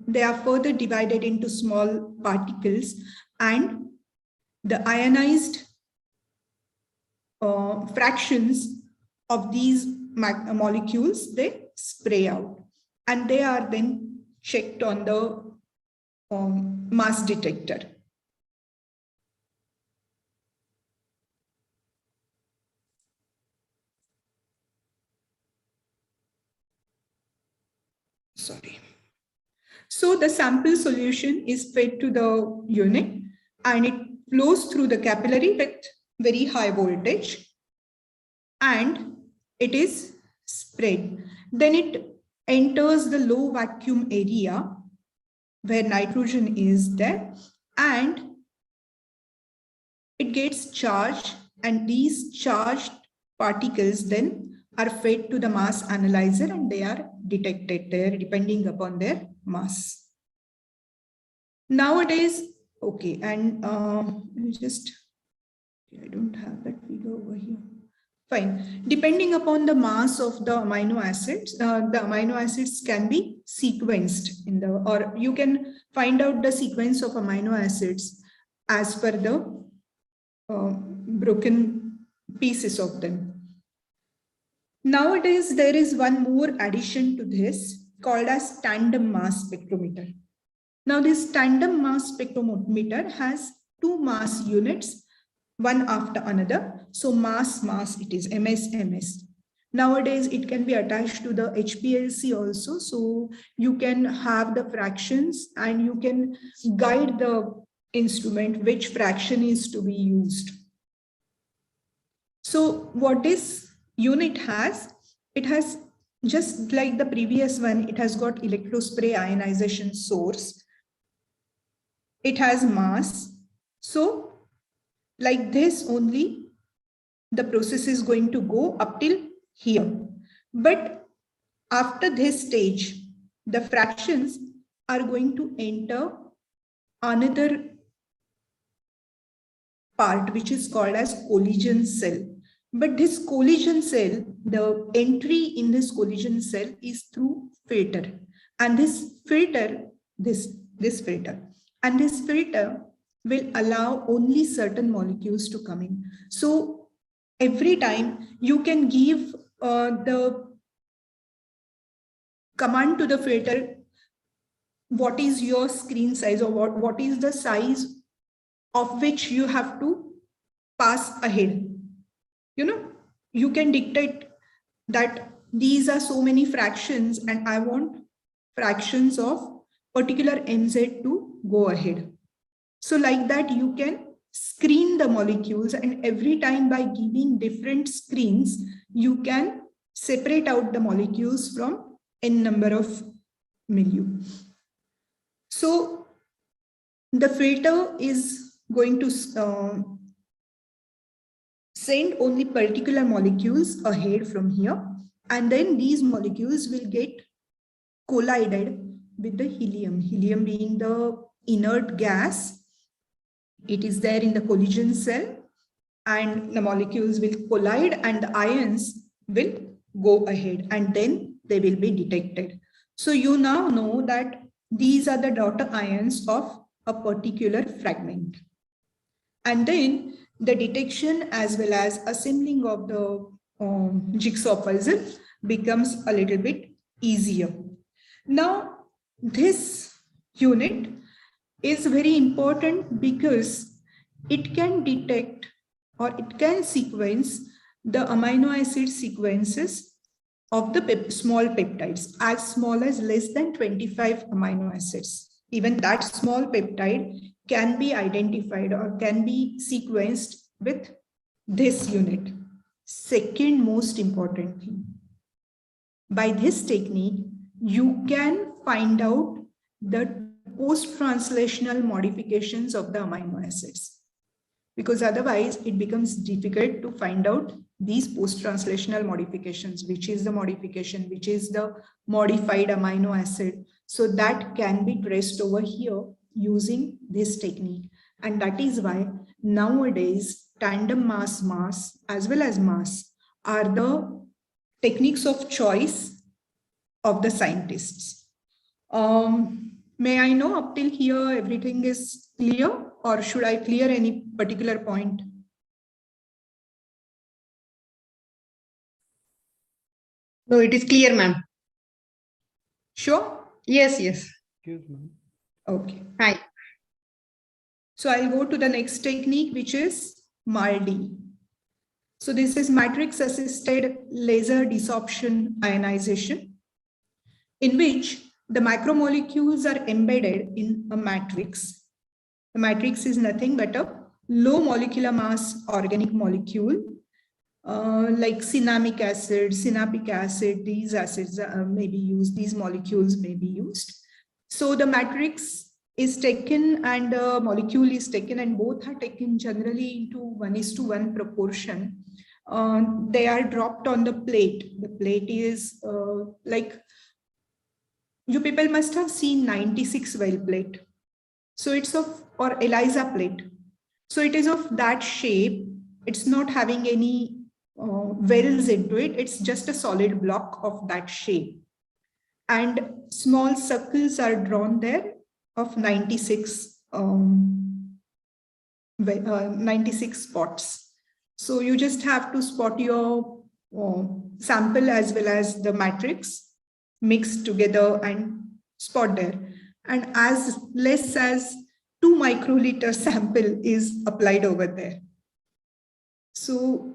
Speaker 2: they are further divided into small particles, and the ionized fractions of these molecules, they spray out, and they are then checked on the mass detector. Sorry. So the sample solution is fed to the unit, and it flows through the capillary with very high voltage, and it is sprayed. Then it enters the low vacuum area where nitrogen is there, and it gets charged, and these charged particles then are fed to the mass analyzer, and they are detected there depending upon their mass. Nowadays, okay, and I don't have that figure over here. Fine. Depending upon the mass of the amino acids can be sequenced in the, or you can find out the sequence of amino acids as per the broken pieces of them. Nowadays, there is one more addition to this called as tandem mass spectrometer. Now, this tandem mass spectrometer has 2 mass units, one after another. So mass, it is MS. Nowadays, it can be attached to the HPLC also. So you can have the fractions, and you can guide the instrument which fraction is to be used. So what this unit has, it has, just like the previous one, it has got electrospray ionization source. It has mass. So like this only, the process is going to go up till here. But after this stage, the fractions are going to enter another part which is called as collision cell. But this collision cell, the entry in this collision cell is through filter. And this filter will allow only certain molecules to come in. So every time you can give the command to the filter, what is your screen size, or what is the size of which you have to pass ahead. You know, you can dictate that these are so many fractions and I want fractions of particular MZ to go ahead. So like that, you can screen the molecules, and every time by giving different screens, you can separate out the molecules from n number of milieu. So the filter is going to send only particular molecules ahead from here, and then these molecules will get collided with the helium. Helium being the inert gas, it is there in the collision cell, and the molecules will collide and the ions will go ahead, and then they will be detected. So you now know that these are the daughter ions of a particular fragment. And then the detection as well as assembling of the jigsaw puzzle becomes a little bit easier. Now, this unit is very important because it can detect or it can sequence the amino acid sequences of the small peptides as small as less than 25 amino acids. Even that small peptide can be identified or can be sequenced with this unit. Second most important thing, by this technique, you can find out the post-translational modifications of the amino acids, because otherwise it becomes difficult to find out these post-translational modifications, which is the modification, which is the modified amino acid. So that can be traced over here using this technique. And that is why nowadays tandem mass as well as mass are the techniques of choice of the scientists. May I know up till here everything is clear, or should I clear any particular point?
Speaker 4: No, it is clear, ma'am.
Speaker 2: Sure?
Speaker 4: Yes, yes.
Speaker 2: Okay.
Speaker 4: Hi.
Speaker 2: So I'll go to the next technique, which is MALDI. So this is matrix assisted laser desorption ionization, in which the macromolecules are embedded in a matrix. The matrix is nothing but a low molecular mass organic molecule, like cinnamic acid, synapic acid, these acids may be used, these molecules may be used. So the matrix is taken and the molecule is taken, and both are taken generally into 1:1 proportion. They are dropped on the plate. The plate is like, you people must have seen 96 well plate. So it's of, or ELISA plate. So it is of that shape. It's not having any wells into it. It's just a solid block of that shape. And small circles are drawn there of 96 spots. So you just have to spot your sample as well as the matrix mixed together and spot there. And as less as 2 microliter sample is applied over there. So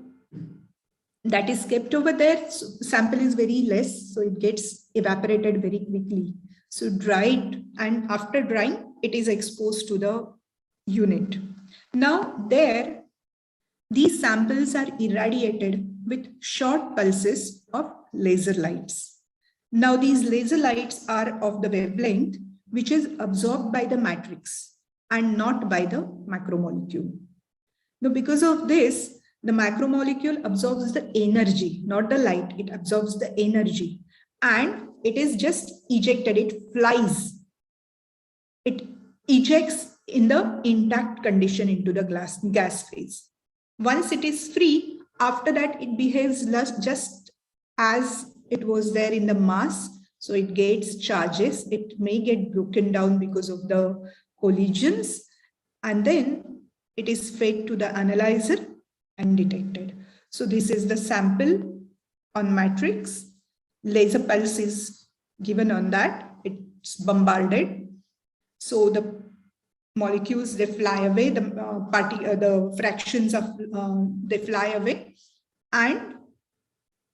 Speaker 2: that is kept over there. So sample is very less, so it gets evaporated very quickly. So dried, and after drying, it is exposed to the unit. Now there, these samples are irradiated with short pulses of laser lights. Now these laser lights are of the wavelength which is absorbed by the matrix and not by the macromolecule. Now because of this, the macromolecule absorbs the energy, not the light, it absorbs the energy, and it is just ejected, it flies. It ejects in the intact condition into the gas phase. Once it is free, after that it behaves just as it was there in the mass. So it gets charges, it may get broken down because of the collisions, and then it is fed to the analyzer and detected. So this is the sample on matrix. Laser pulse is given on that, it's bombarded. So the molecules, they fly away, the fractions of they fly away, and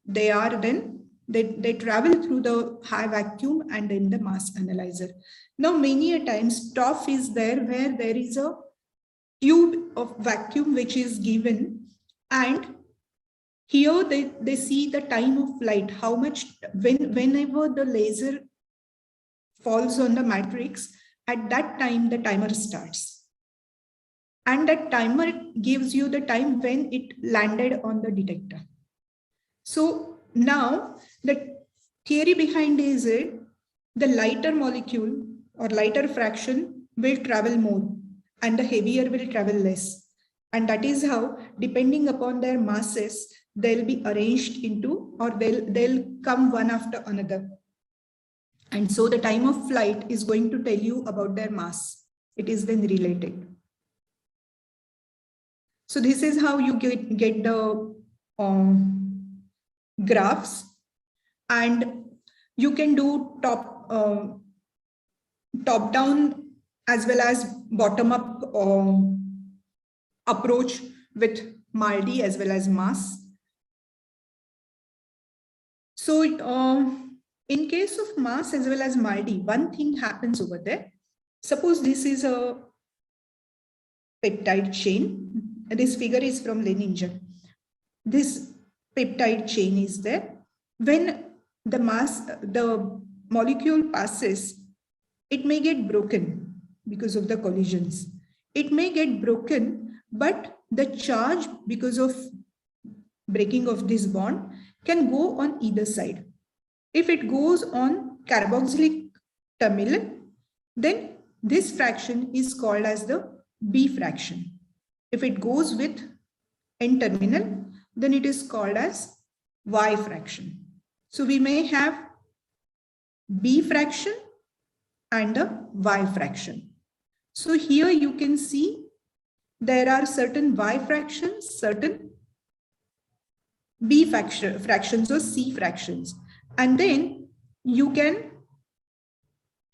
Speaker 2: they are then they travel through the high vacuum and then the mass analyzer. Now many a times TOF is there where there is a tube of vacuum which is given, and here they see the time of flight, how much whenever the laser falls on the matrix, at that time the timer starts, and that timer gives you the time when it landed on the detector. So now the theory behind is the lighter molecule or lighter fraction will travel more and the heavier will travel less, and that is how, depending upon their masses, they'll be arranged into, or they'll come one after another. And so the time of flight is going to tell you about their mass. It is then related. So this is how you get the graphs, and you can do top down as well as bottom up approach with MALDI as well as mass. So in case of mass as well as MALDI, one thing happens over there. Suppose this is a peptide chain. This figure is from Leninger. This peptide chain is there. When the molecule passes, it may get broken because of the collisions. It may get broken, but the charge, because of breaking of this bond, can go on either side. If it goes on carboxylic terminal, then this fraction is called as the B fraction. If it goes with N terminal, then it is called as Y fraction. So we may have B fraction and a Y fraction. So here you can see there are certain Y fractions, certain B fractions or C fractions. And then you can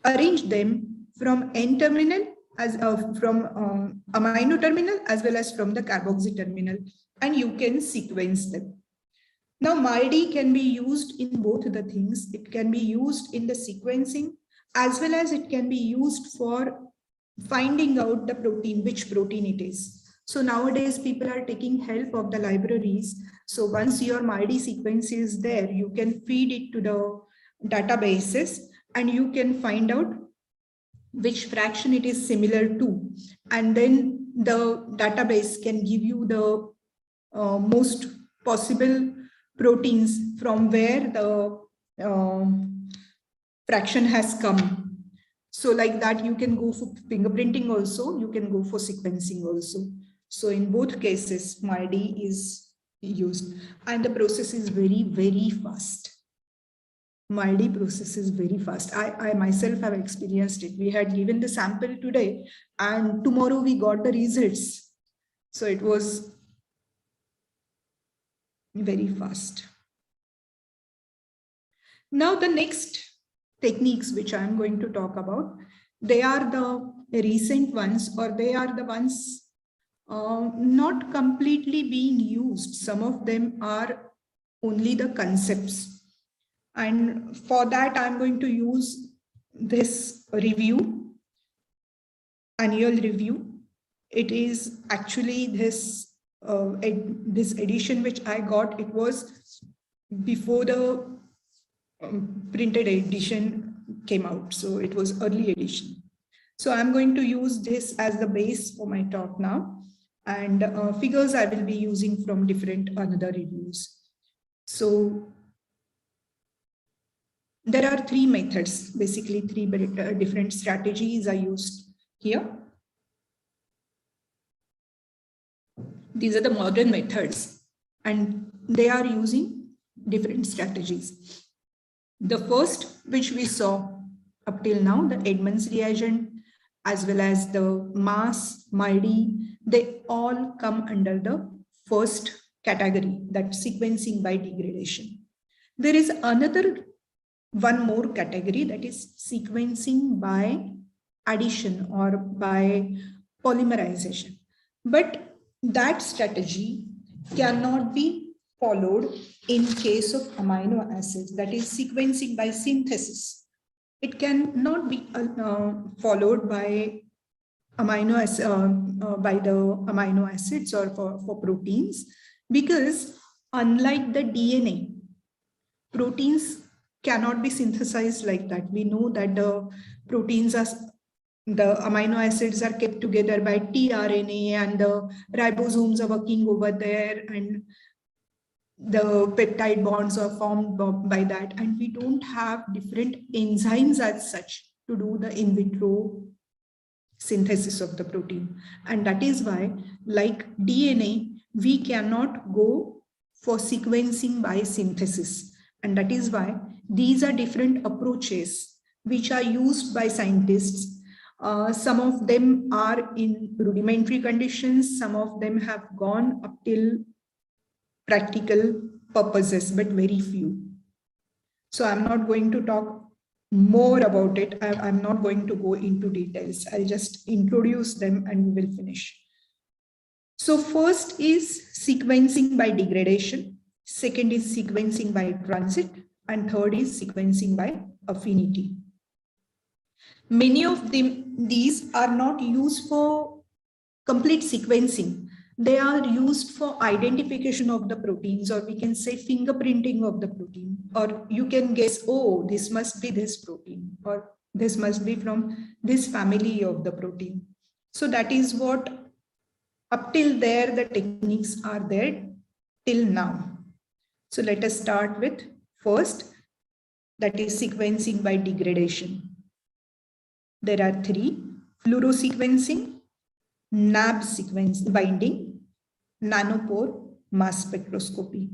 Speaker 2: arrange them from N terminal as from amino terminal as well as from the carboxy terminal, and you can sequence them. Now MALDI can be used in both the things. It can be used in the sequencing as well as it can be used for finding out the protein, which protein it is. So nowadays people are taking help of the libraries. So once your MALDI sequence is there, you can feed it to the databases and you can find out which fraction it is similar to. And then the database can give you the most possible proteins from where the fraction has come. So like that, you can go for fingerprinting also, you can go for sequencing also. So in both cases, MALDI is used, and the process is very, very fast. MALDI process is very fast. I myself have experienced it. We had given the sample today and tomorrow we got the results. So it was very fast. Now the next techniques which I am going to talk about, they are the recent ones, or they are the ones not completely being used. Some of them are only the concepts. And for that, I'm going to use this review, annual review. It is actually this edition which I got. It was before the printed edition came out. So it was early edition. So I'm going to use this as the base for my talk now. And figures I will be using from different another reviews. So there are three methods, basically three different strategies I used here. These are the modern methods, and they are using different strategies. The first, which we saw up till now, the Edmund's reagent, as well as the mass, MIDI, they all come under the first category, that sequencing by degradation. There is one more category, that is sequencing by addition or by polymerization. But that strategy cannot be followed in case of amino acids, that is sequencing by synthesis. It cannot be followed by the amino acids or for proteins, because unlike the DNA, proteins cannot be synthesized like that. We know that the amino acids are kept together by tRNA, and the ribosomes are working over there, and the peptide bonds are formed by that. And we don't have different enzymes as such to do the in vitro synthesis of the protein. And that is why, like DNA, we cannot go for sequencing by synthesis. And that is why these are different approaches which are used by scientists. Some of them are in rudimentary conditions, some of them have gone up till practical purposes, but very few. So I'm not going to talk more about it. I'm not going to go into details. I'll just introduce them and we will finish. So first is sequencing by degradation. Second is sequencing by transit. And third is sequencing by affinity. Many of these are not used for complete sequencing. They are used for identification of the proteins, or we can say fingerprinting of the protein, or you can guess, oh, this must be this protein, or this must be from this family of the protein. So that is what, up till there, the techniques are there till now. So let us start with first, that is sequencing by degradation. There are three: fluorosequencing, NAB sequence binding, nanopore mass spectroscopy.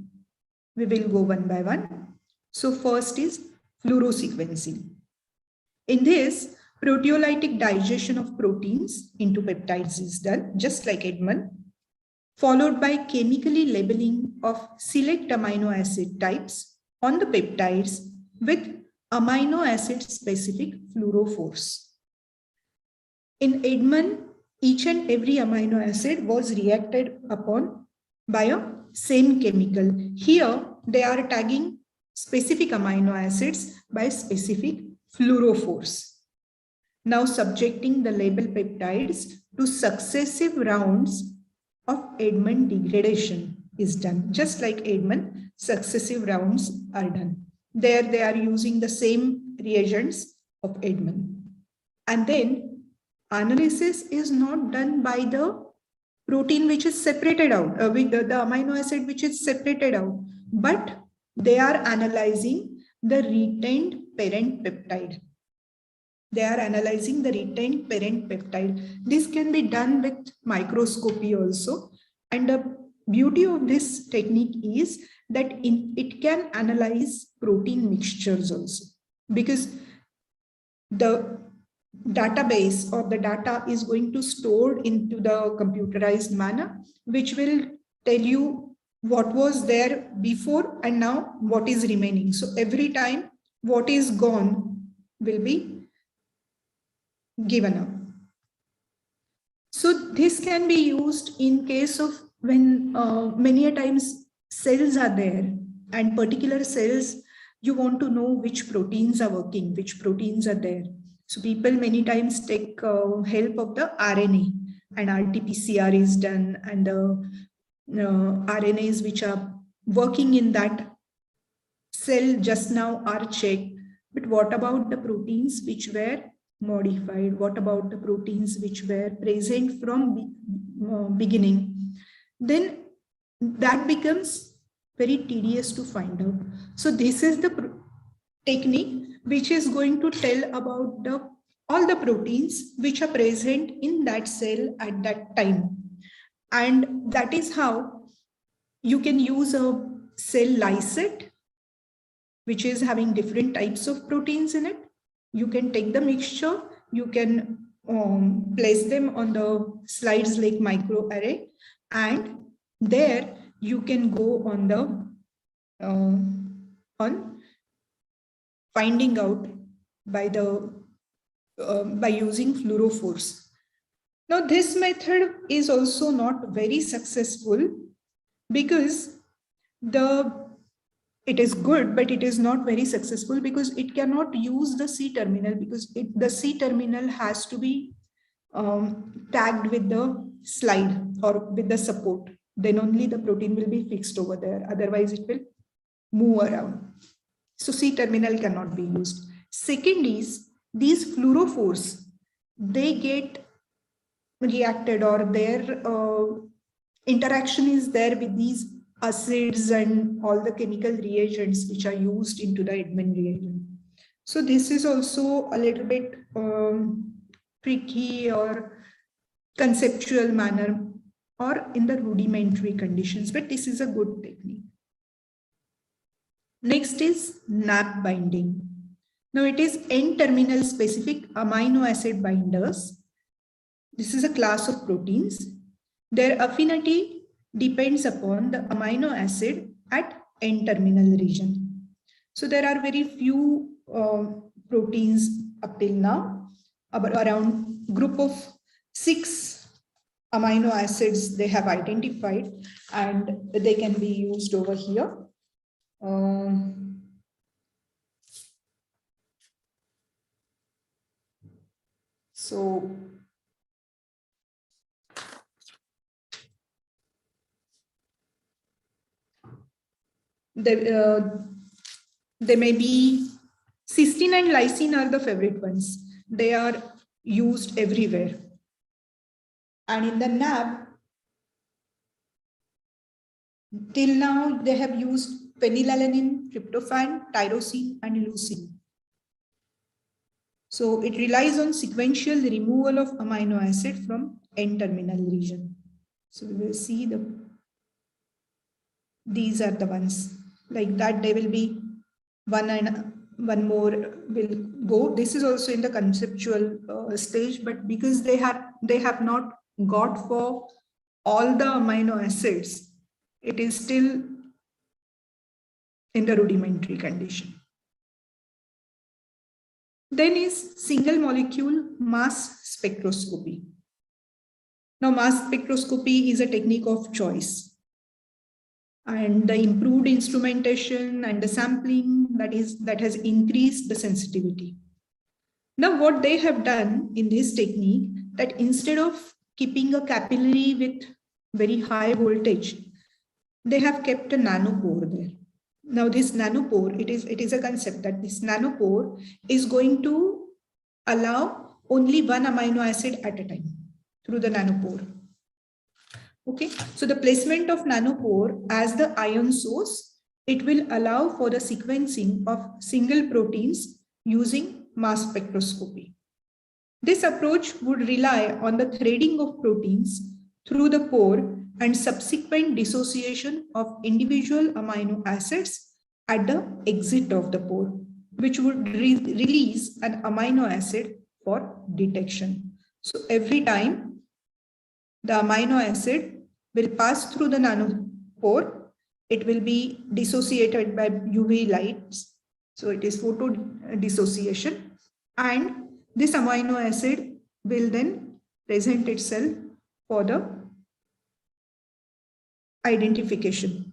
Speaker 2: We will go one by one. So first is fluorosequencing. In this, proteolytic digestion of proteins into peptides is done, just like Edmund, followed by chemically labeling of select amino acid types on the peptides with amino acid specific fluorophores. In Edmund, each and every amino acid was reacted upon by a same chemical. Here, they are tagging specific amino acids by specific fluorophores. Now subjecting the label peptides to successive rounds of Edmund degradation is done. Just like Edmund, successive rounds are done. There they are using the same reagents of Edmund. And then analysis is not done by the protein which is separated out, with the amino acid which is separated out, but they are analyzing the retained parent peptide. They are analyzing the retained parent peptide. This can be done with microscopy also. And the beauty of this technique is that it can analyze protein mixtures also, because the database or the data is going to store into the computerized manner, which will tell you what was there before and now what is remaining. So every time what is gone will be given up. So this can be used in case of when many a times cells are there, and particular cells, you want to know which proteins are working, which proteins are there. So people many times take help of the RNA, and RT-PCR is done, and the RNAs which are working in that cell just now are checked. But what about the proteins which were modified? What about the proteins which were present from beginning? Then that becomes very tedious to find out. So this is the technique which is going to tell about all the proteins which are present in that cell at that time. And that is how you can use a cell lysate, which is having different types of proteins in it. You can take the mixture, you can place them on the slides like microarray, and there you can go on the on finding out by the by using fluorophores. Now this method is also not very successful because it is good, but it is not very successful because it cannot use the C terminal, because the C terminal has to be tagged with the slide or with the support. Then only the protein will be fixed over there. Otherwise, it will move around. So C terminal cannot be used. Second is these fluorophores, they get reacted, or their interaction is there with these acids and all the chemical reagents which are used into the Edmund reagent. So this is also a little bit tricky or conceptual manner or in the rudimentary conditions, but this is a good technique. Next is NAP binding. Now it is N-terminal specific amino acid binders. This is a class of proteins. Their affinity depends upon the amino acid at N-terminal region. So there are very few proteins up till now, around group of 6 amino acids they have identified, and they can be used over here. So there may be cysteine and lysine are the favorite ones. They are used everywhere. And in the NAB, till now they have used phenylalanine, tryptophan, tyrosine, and leucine. So it relies on sequential removal of amino acid from N-terminal region. So we will see these are the ones. Like that, there will be one and one more will go. This is also in the conceptual stage, but because they have not got for all the amino acids, it is still in the rudimentary condition. Then is single molecule mass spectroscopy. Now, mass spectroscopy is a technique of choice, and the improved instrumentation and the sampling that has increased the sensitivity. Now, what they have done in this technique, that instead of keeping a capillary with very high voltage, they have kept a nanopore there. Now, this nanopore, it is a concept that this nanopore is going to allow only one amino acid at a time through the nanopore. Okay, so the placement of nanopore as the ion source, it will allow for the sequencing of single proteins using mass spectroscopy. This approach would rely on the threading of proteins through the pore and subsequent dissociation of individual amino acids at the exit of the pore, which would release an amino acid for detection. So every time the amino acid will pass through the nanopore, it will be dissociated by UV lights. So it is photo dissociation, and this amino acid will then present itself for the identification.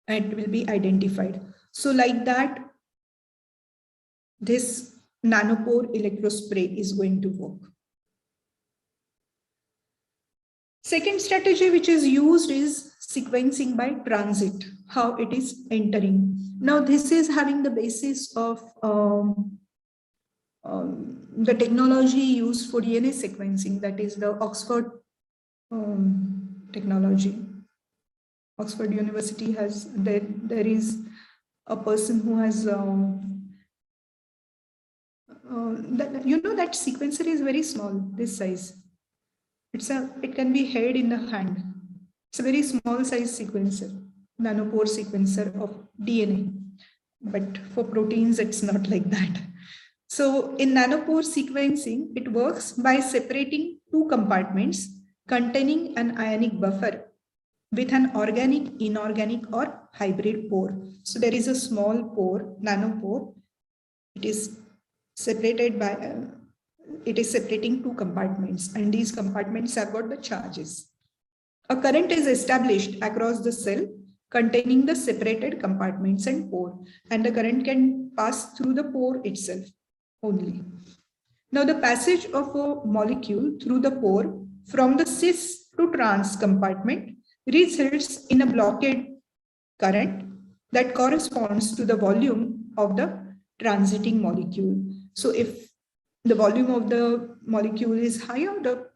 Speaker 2: It will be identified. So like that, this nanopore electrospray is going to work. Second strategy which is used is sequencing by transit, how it is entering. Now this is having the basis of the technology used for DNA sequencing, that is the Oxford technology. Oxford University has, there is a person who has, that sequencer is very small, this size. It can be held in the hand. It's a very small size sequencer, nanopore sequencer of DNA. But for proteins, it's not like that. So in nanopore sequencing, it works by separating two compartments containing an ionic buffer with an organic, inorganic, or hybrid pore. So there is a small pore, nanopore. It is separated by, it is separating two compartments, and these compartments have got the charges. A current is established across the cell containing the separated compartments and pore, and the current can pass through the pore itself only. Now, the passage of a molecule through the pore from the cis to trans compartment results in a blockade current that corresponds to the volume of the transiting molecule. So if the volume of the molecule is higher, the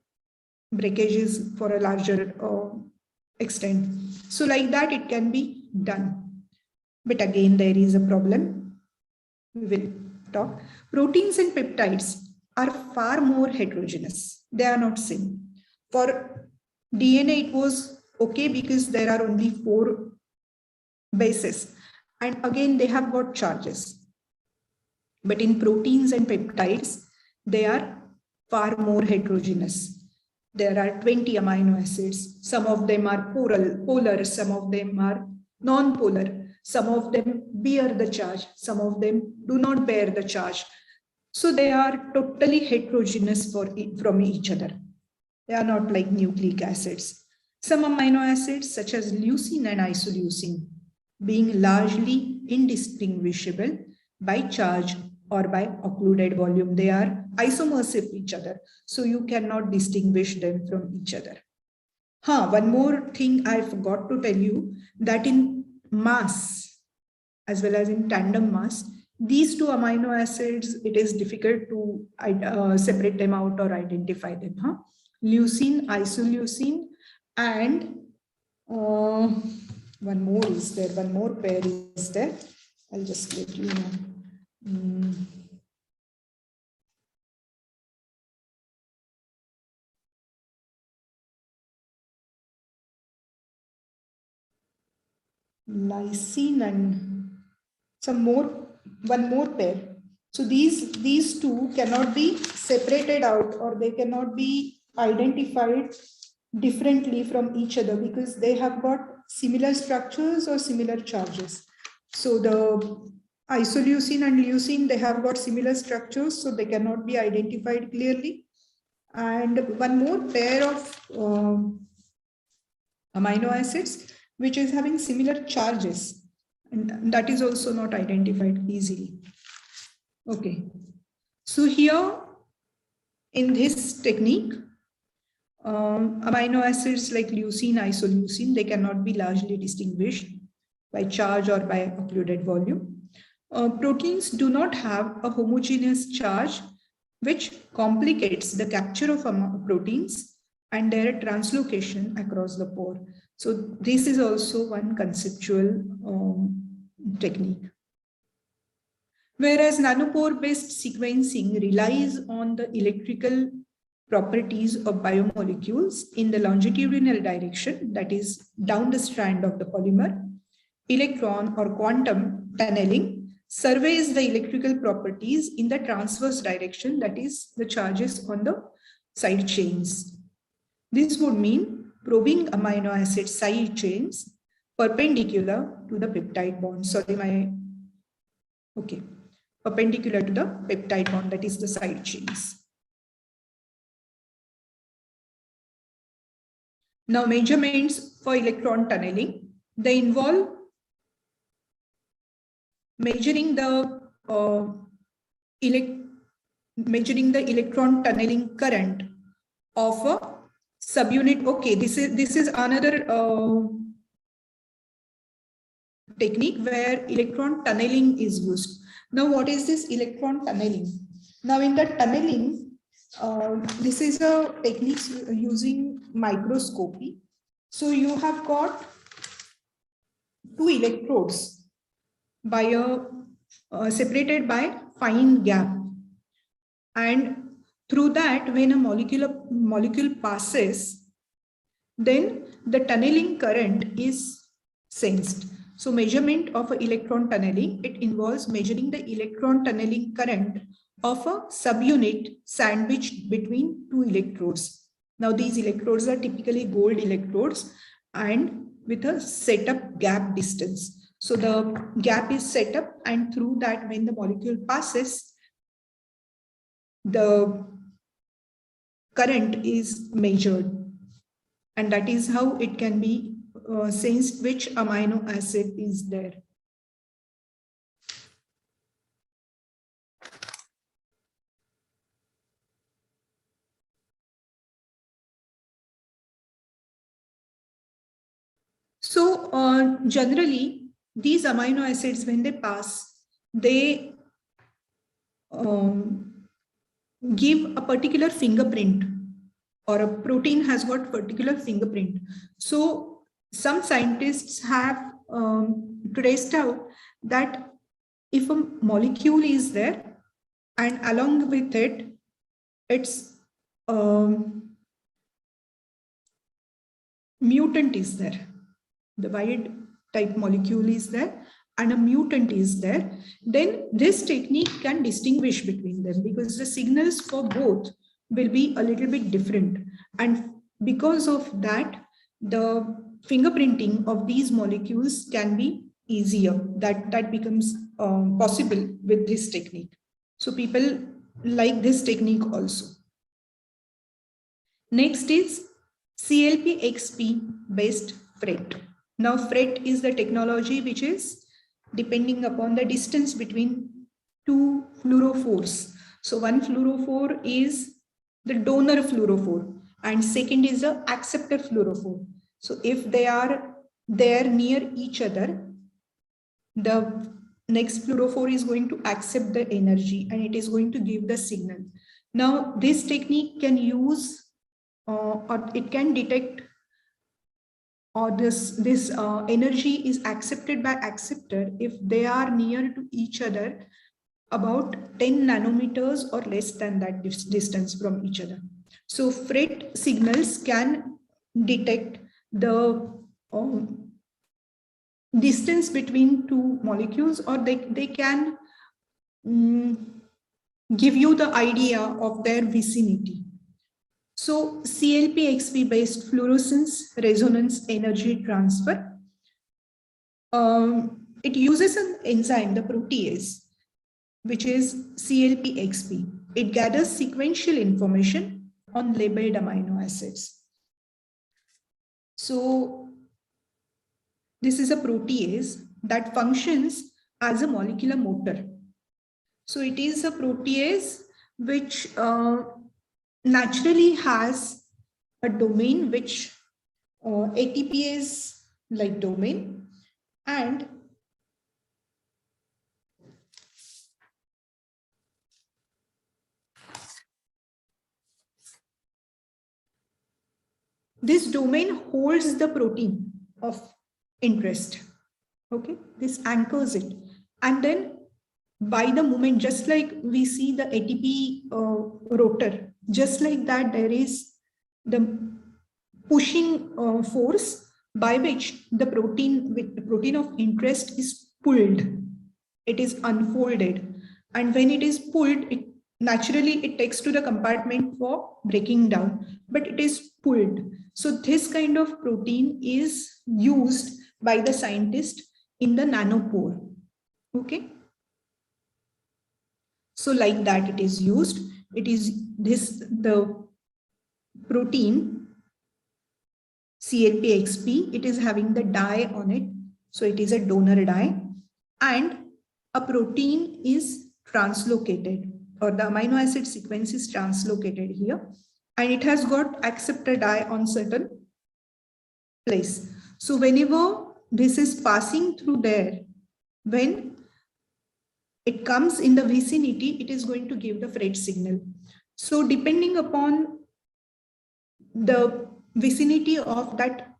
Speaker 2: breakage is for a larger extent. So like that, it can be done. But again, there is a problem. We will talk. Proteins and peptides are far more heterogeneous. They are not same. For DNA, it was okay because there are only 4 bases. And again, they have got charges. But in proteins and peptides, they are far more heterogeneous. There are 20 amino acids. Some of them are polar, some of them are non-polar. Some of them bear the charge. Some of them do not bear the charge. So they are totally heterogeneous from each other. They are not like nucleic acids. Some amino acids, such as leucine and isoleucine, being largely indistinguishable by charge or by occluded volume. They are isomers of each other, so you cannot distinguish them from each other. One more thing I forgot to tell you, that in mass, as well as in tandem mass, these 2 amino acids, it is difficult to separate them out or identify them. Leucine, isoleucine, and one more is there, one more pair is there. I'll just let you know. Lysine and one more pair. So these 2 cannot be separated out, or they cannot be identified differently from each other because they have got similar structures or similar charges. So the isoleucine and leucine, they have got similar structures, so they cannot be identified clearly. And one more pair of amino acids, which is having similar charges, and that is also not identified easily. Okay, so here in this technique, amino acids like leucine, isoleucine, they cannot be largely distinguished by charge or by occluded volume. Proteins do not have a homogeneous charge, which complicates the capture of proteins and their translocation across the pore. So this is also one conceptual technique. Whereas nanopore-based sequencing relies on the electrical properties of biomolecules in the longitudinal direction, that is down the strand of the polymer, electron or quantum tunneling surveys the electrical properties in the transverse direction, that is the charges on the side chains. This would mean probing amino acid side chains perpendicular to the peptide bond. Perpendicular to the peptide bond, that is the side chains. Now, measurements for electron tunneling, they involve measuring the electron tunneling current of a subunit. Okay, this is another technique where electron tunneling is used. Now, what is this electron tunneling? Now, in the tunneling, this is a technique using microscopy. So you have got 2 electrodes by separated by fine gap, and Through that, when a molecule passes, then the tunneling current is sensed. So measurement of electron tunneling, it involves measuring the electron tunneling current of a subunit sandwiched between two electrodes. Now these electrodes are typically gold electrodes and with a setup gap distance. So the gap is set up, and through that, when the molecule passes, the current is measured, and that is how it can be sensed which amino acid is there. So generally, these amino acids, when they pass, they give a particular fingerprint, or a protein has got particular fingerprint. So some scientists have traced out that if a molecule is there and along with it, its mutant is there, the wild type molecule is there and a mutant is there, then this technique can distinguish between them, because the signals for both will be a little bit different. And because of that, the fingerprinting of these molecules can be easier. That becomes possible with this technique. So people like this technique also. Next is CLP-XP based FRET. Now FRET is the technology which is depending upon the distance between two fluorophores. So one fluorophore is the donor fluorophore and second is the acceptor fluorophore. So if they are there near each other, the next fluorophore is going to accept the energy and it is going to give the signal. Now this technique can use or it can detect or this energy is accepted by acceptor if they are near to each other about 10 nanometers or less than that distance from each other. So FRET signals can detect the distance between two molecules, or they can give you the idea of their vicinity. So CLP-XP based fluorescence resonance energy transfer, it uses an enzyme, the protease, which is CLP-XP. It gathers sequential information on labeled amino acids. So this is a protease that functions as a molecular motor. So it is a protease which naturally has a domain which ATPase like domain, and this domain holds the protein of interest. Okay, this anchors it, and then by the movement, just like we see the ATP rotor, just like that, there is the pushing force by which the protein of interest is pulled. It is unfolded, and when it is pulled, it takes to the compartment for breaking down, but it is pulled. So this kind of protein is used by the scientist in the nanopore. Okay. So like that it is used. It is the protein CLP-XP, it is having the dye on it. So it is a donor dye, and a protein is translocated, or the amino acid sequence is translocated here, and it has got acceptor dye on certain place. So whenever this is passing through there, when it comes in the vicinity, it is going to give the FRET signal. So depending upon the vicinity of that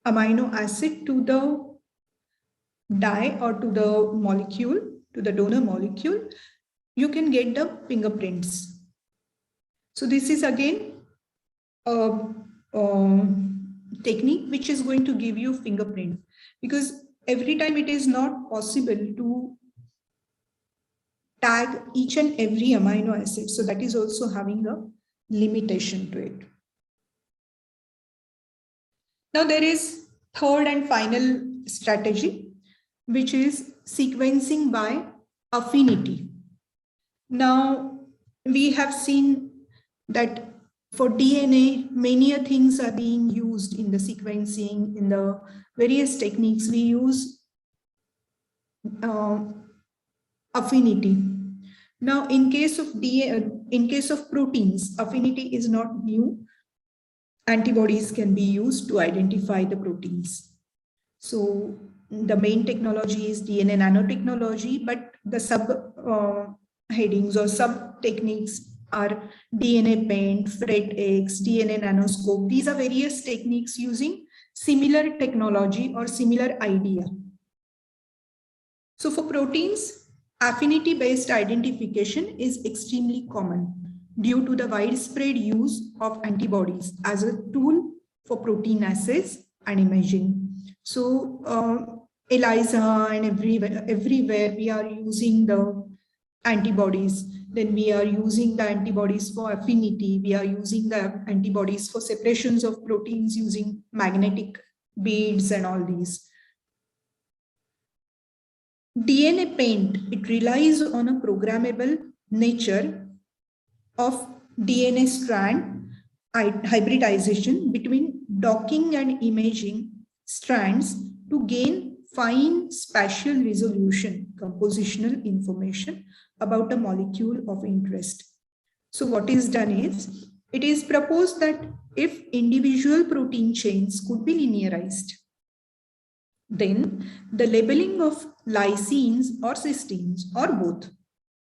Speaker 2: amino acid to the dye or to the molecule, to the donor molecule, you can get the fingerprints. So this is again a technique which is going to give you fingerprint, because every time it is not possible to tag each and every amino acid. So that is also having a limitation to it. Now there is third and final strategy, which is sequencing by affinity. Now we have seen that for DNA, many things are being used in the sequencing, in the various techniques we use affinity. Now, in case of proteins, affinity is not new. Antibodies can be used to identify the proteins. So the main technology is DNA nanotechnology, but the sub headings or sub techniques are DNA paint, FRET-X, DNA nanoscope. These are various techniques using similar technology or similar idea. So for proteins, affinity-based identification is extremely common due to the widespread use of antibodies as a tool for protein assays and imaging. So ELISA and everywhere we are using the antibodies. Then we are using the antibodies for affinity. We are using the antibodies for separations of proteins using magnetic beads and all these. DNA paint, it relies on a programmable nature of DNA strand hybridization between docking and imaging strands to gain fine spatial resolution, compositional information about a molecule of interest. So what is done is, it is proposed that if individual protein chains could be linearized, then the labeling of lysines or cysteines or both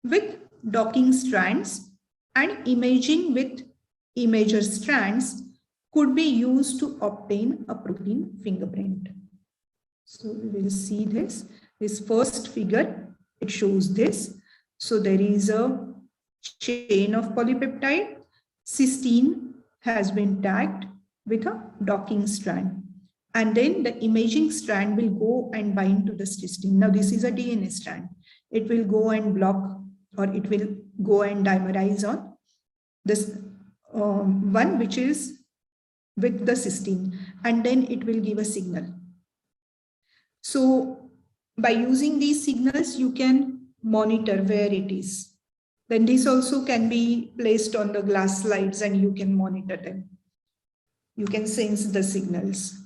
Speaker 2: with docking strands and imaging with imager strands could be used to obtain a protein fingerprint. So we will see this first figure, it shows this. So there is a chain of polypeptide, cysteine has been tagged with a docking strand. And then the imaging strand will go and bind to the cysteine. Now this is a DNA strand. It will go and block, or it will go and dimerize on this one which is with the cysteine, and then it will give a signal. So by using these signals, you can monitor where it is. Then this also can be placed on the glass slides and you can monitor them. You can sense the signals.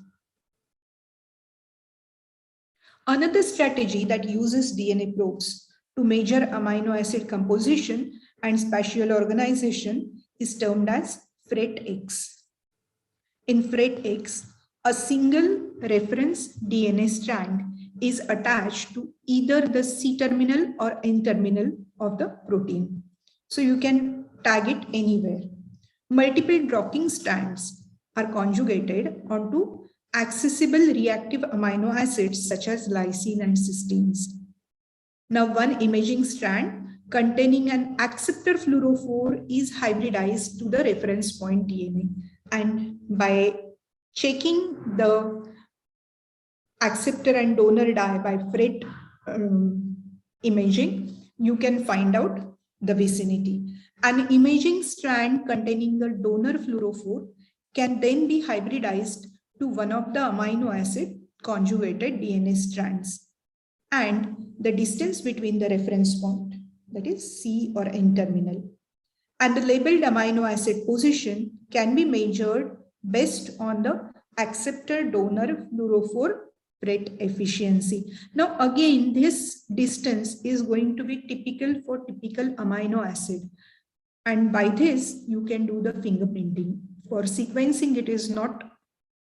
Speaker 2: Another strategy that uses DNA probes to measure amino acid composition and spatial organization is termed as FRET-X. In FRET-X, a single reference DNA strand is attached to either the C-terminal or N-terminal of the protein. So you can tag it anywhere. Multiple docking strands are conjugated onto accessible reactive amino acids such as lysine and cysteines. Now one imaging strand containing an acceptor fluorophore is hybridized to the reference point DNA, and by checking the acceptor and donor dye by FRET imaging, you can find out the vicinity. An imaging strand containing the donor fluorophore can then be hybridized to one of the amino acid conjugated DNA strands, and the distance between the reference point, that is C or N terminal, and the labeled amino acid position can be measured based on the acceptor donor fluorophore FRET efficiency. Now again, this distance is going to be typical for typical amino acid, and by this you can do the fingerprinting. For sequencing it is not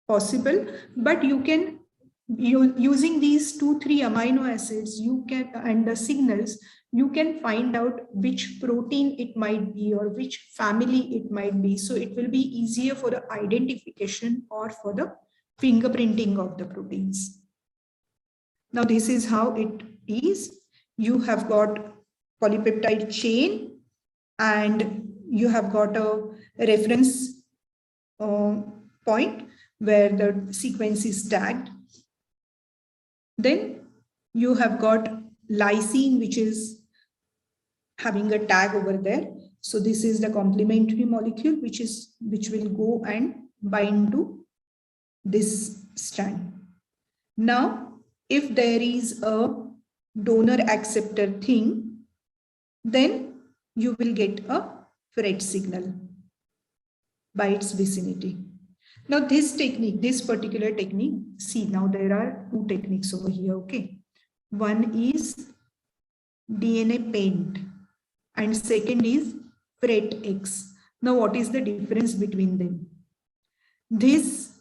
Speaker 2: possible, but you can, using these 2-3 amino acids, you can, and the signals, you can find out which protein it might be or which family it might be. So it will be easier for the identification or for the fingerprinting of the proteins. Now this is how it is. You have got polypeptide chain and you have got a reference point where the sequence is tagged. Then you have got lysine, which is having a tag over there. So this is the complementary molecule, which will go and bind to this strand. Now, if there is a donor acceptor thing, then you will get a Fred signal by its vicinity. Now this technique, this particular technique, see, now there are two techniques over here, okay? One is DNA paint and second is Fred X. Now what is the difference between them? This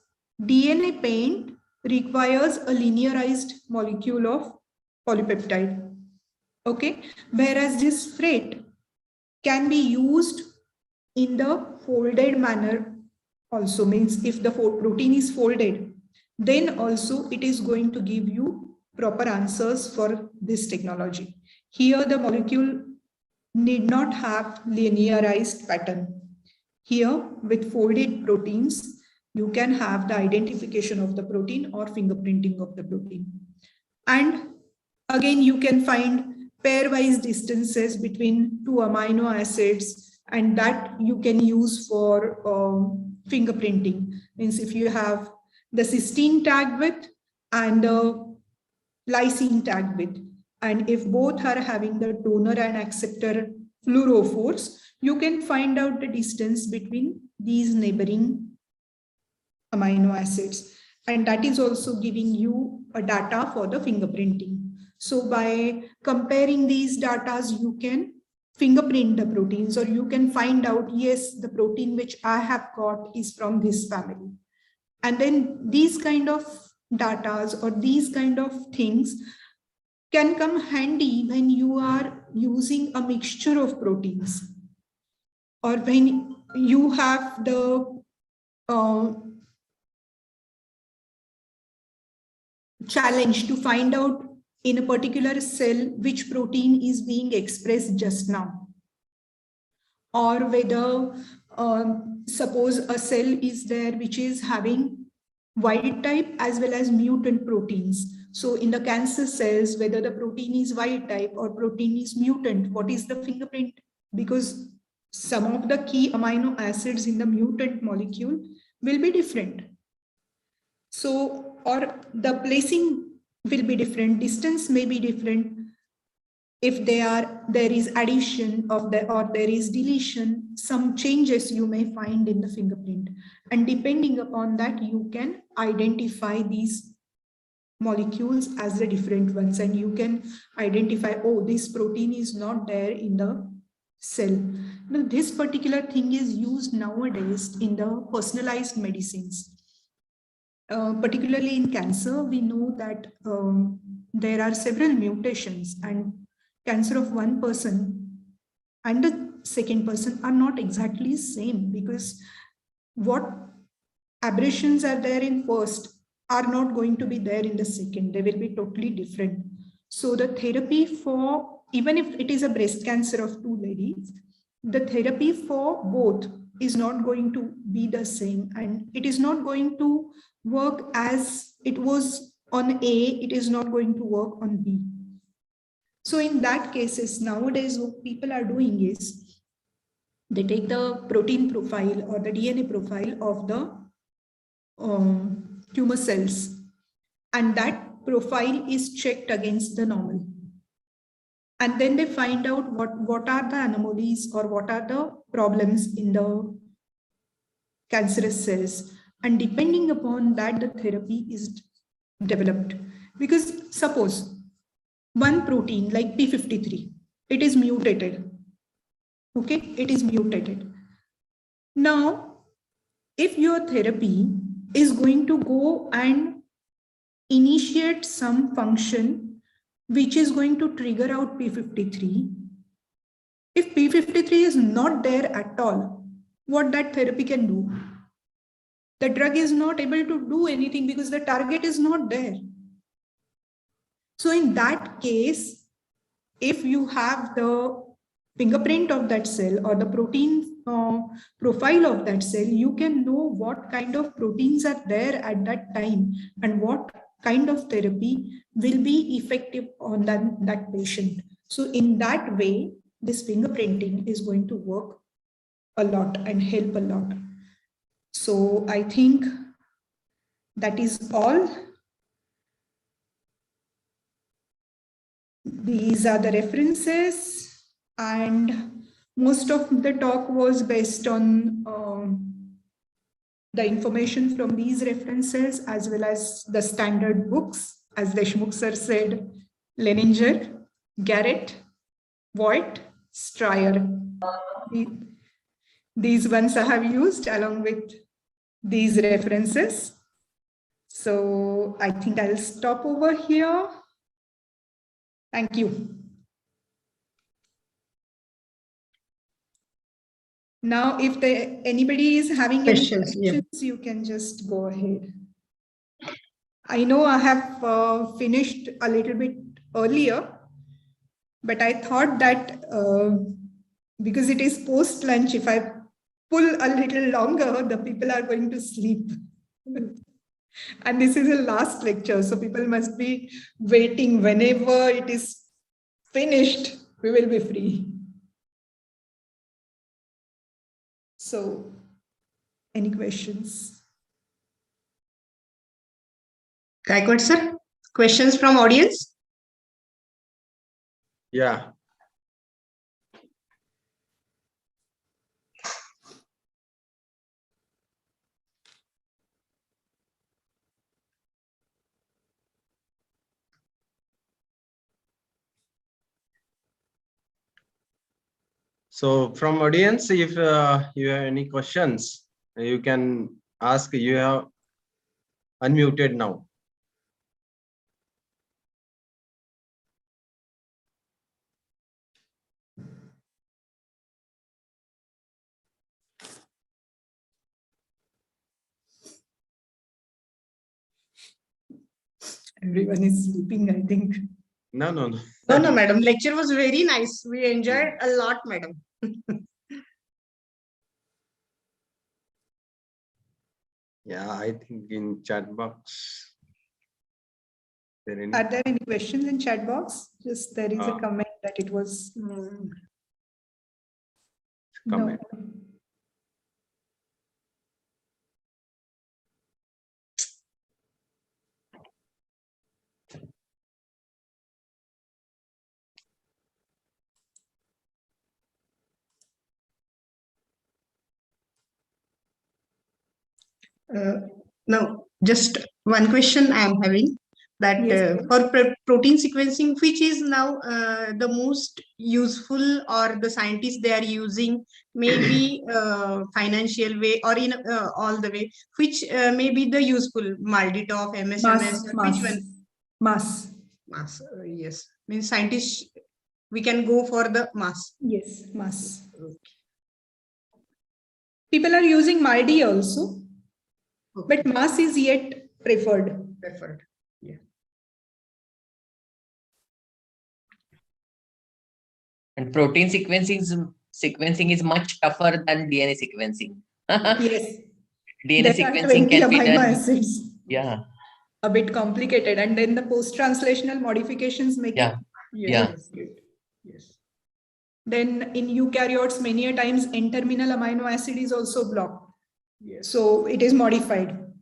Speaker 2: DNA paint requires a linearized molecule of polypeptide, okay? Whereas this Fred can be used in the folded manner also, means if the protein is folded, then also it is going to give you proper answers for this technology. Here the molecule need not have linearized pattern. Here with folded proteins, you can have the identification of the protein or fingerprinting of the protein. And again, you can find pairwise distances between two amino acids, and that you can use for fingerprinting. Means if you have the cysteine tagged with and the lysine tagged with, and if both are having the donor and acceptor fluorophores, you can find out the distance between these neighboring amino acids, and that is also giving you a data for the fingerprinting. So by comparing these data, you can fingerprint the proteins, or you can find out, yes, the protein which I have got is from this family. And then these kind of data or these kind of things can come handy when you are using a mixture of proteins, or when you have the challenge to find out in a particular cell which protein is being expressed just now, or whether suppose a cell is there which is having wild type as well as mutant proteins. So in the cancer cells, whether the protein is wild type or protein is mutant, what is the fingerprint? Because some of the key amino acids in the mutant molecule will be different. So, or the placing will be different, distance may be different. If there is addition of the, or there is deletion, some changes you may find in the fingerprint. And depending upon that, you can identify these molecules as the different ones, and you can identify, oh, this protein is not there in the cell. Now, this particular thing is used nowadays in the personalized medicines. Particularly in cancer, we know that there are several mutations, and cancer of one person and the second person are not exactly same, because what aberrations are there in first are not going to be there in the second. They will be totally different. So the therapy for, even if it is a breast cancer of two ladies, the therapy for both is not going to be the same, and it is not going to work as it was on A, it is not going to work on B. So in that cases, nowadays what people are doing is they take the protein profile or the DNA profile of the tumor cells, and that profile is checked against the normal. And then they find out what are the anomalies or what are the problems in the cancerous cells. And depending upon that, the therapy is developed. Because suppose one protein like P53, it is mutated. Okay, it is mutated. Now, if your therapy is going to go and initiate some function which is going to trigger out P53, if P53 is not there at all, what that therapy can do? The drug is not able to do anything because the target is not there. So in that case, if you have the fingerprint of that cell or the protein profile of that cell, you can know what kind of proteins are there at that time and what kind of therapy will be effective on that patient. So in that way, this fingerprinting is going to work a lot and help a lot. So I think that is all. These are the references, and most of the talk was based on the information from these references as well as the standard books, as Deshmukh sir said, Leninger, Garrett, Voigt, Stryer. These ones I have used along with these references. So I think I'll stop over here. Thank you. Now, if anybody is having any
Speaker 4: Questions,
Speaker 2: questions, you can just go ahead. I know I have finished a little bit earlier, but I thought that because it is post-lunch, if I pull a little longer, the people are going to sleep. And this is the last lecture, so people must be waiting. Whenever it is finished, we will be free. So, any questions?
Speaker 4: Gaikwad sir, questions from audience?
Speaker 3: Yeah. So from audience, if you have any questions, you can ask. You have unmuted now.
Speaker 2: Everyone is sleeping, I think.
Speaker 3: No, no, no.
Speaker 4: No, madam. Lecture was very nice. We enjoyed a lot, madam.
Speaker 3: Yeah, I think in chat box.
Speaker 2: Are there any questions in chat box? Just there is a comment that it was
Speaker 3: comment.
Speaker 2: No.
Speaker 4: No, just one question I am having. That
Speaker 2: Yes,
Speaker 4: for protein sequencing, which is now the most useful, or the scientists they are using, maybe financial way or in all the way, which may be the useful Malditov, MSMS, which one?
Speaker 2: Mass.
Speaker 4: Mass. Yes, means scientists we can go for the mass.
Speaker 2: Yes, mass.
Speaker 4: Okay.
Speaker 2: People are using MALDI also,
Speaker 4: Okay.
Speaker 2: but mass is yet preferred.
Speaker 4: Preferred. Yeah.
Speaker 1: And protein sequencing is much tougher than DNA sequencing.
Speaker 2: Yes.
Speaker 1: DNA
Speaker 2: There are
Speaker 1: sequencing
Speaker 2: 20
Speaker 1: can be
Speaker 2: amino
Speaker 1: done.
Speaker 2: acids.
Speaker 1: Yeah.
Speaker 2: A bit complicated, and then the post-translational modifications make it.
Speaker 4: Yes.
Speaker 1: Yeah.
Speaker 4: Yes.
Speaker 2: Then in eukaryotes, many a times N-terminal amino acid is also blocked.
Speaker 4: Yes.
Speaker 2: So it is modified.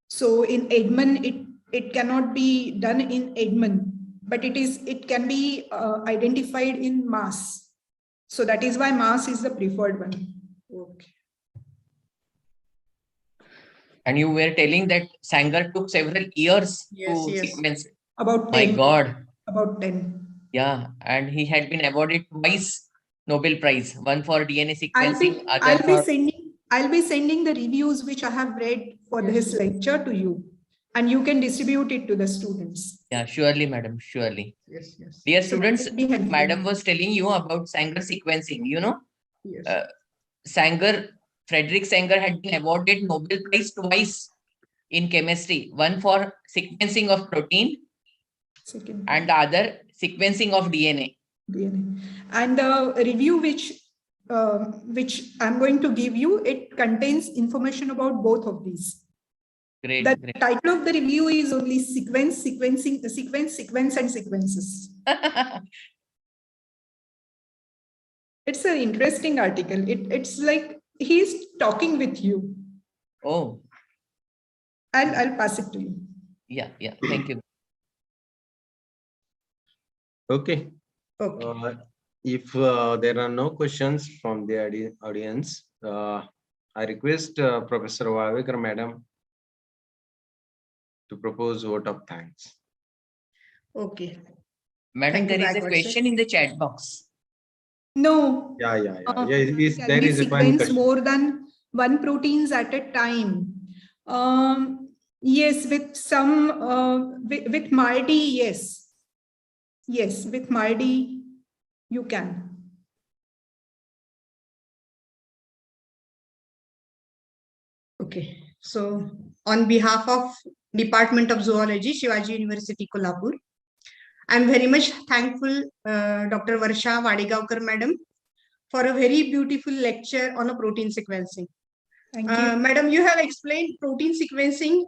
Speaker 2: So in Edmund, it cannot be done in Edmund, but it can be identified in mass. So that is why mass is the preferred one.
Speaker 4: Okay.
Speaker 1: And you were telling that Sanger took several years to
Speaker 4: Yes.
Speaker 1: sequence.
Speaker 2: About 10.
Speaker 1: My God.
Speaker 2: About 10.
Speaker 1: Yeah. And he had been awarded twice Nobel Prize, one for DNA sequencing, other for...
Speaker 2: I'll be sending the reviews which I have read for this lecture to you, and you can distribute it to the students.
Speaker 1: Yeah, surely, madam, surely.
Speaker 4: Yes.
Speaker 1: Dear students, madam was telling you about Sanger sequencing, you know.
Speaker 4: Yes.
Speaker 1: Frederick Sanger had been awarded Nobel Prize twice in chemistry, one for sequencing of protein and the other sequencing of DNA.
Speaker 2: And the review which which I'm going to give you, it contains information about both of these.
Speaker 1: Great,
Speaker 2: The
Speaker 1: great.
Speaker 2: title of the review is only sequence, sequencing, sequence, and sequences. It's an interesting article. It's like he's talking with you.
Speaker 1: Oh,
Speaker 2: I'll pass it to you.
Speaker 1: yeah, yeah. Thank you.
Speaker 3: Okay.
Speaker 2: Okay.
Speaker 3: If there are no questions from the audience, I request Professor Vavekar Madam to propose vote of thanks.
Speaker 4: Okay.
Speaker 1: Madam,
Speaker 4: Thank you
Speaker 1: there is
Speaker 4: very
Speaker 1: a
Speaker 4: much, sir.
Speaker 1: question in the chat box.
Speaker 2: No.
Speaker 3: Yeah.
Speaker 2: Can
Speaker 3: There
Speaker 2: we
Speaker 3: is one
Speaker 2: sequence
Speaker 3: question.
Speaker 2: more than one proteins at a time? Yes, with some with MALDI, yes. Yes, with MALDI, you can.
Speaker 4: Okay. So on behalf of Department of Zoology, Shivaji University, Kolhapur, I'm very much thankful, Dr. Varsha Vadigaonkar Madam, for a very beautiful lecture on a protein sequencing.
Speaker 2: Thank you.
Speaker 4: Madam, you have explained protein sequencing,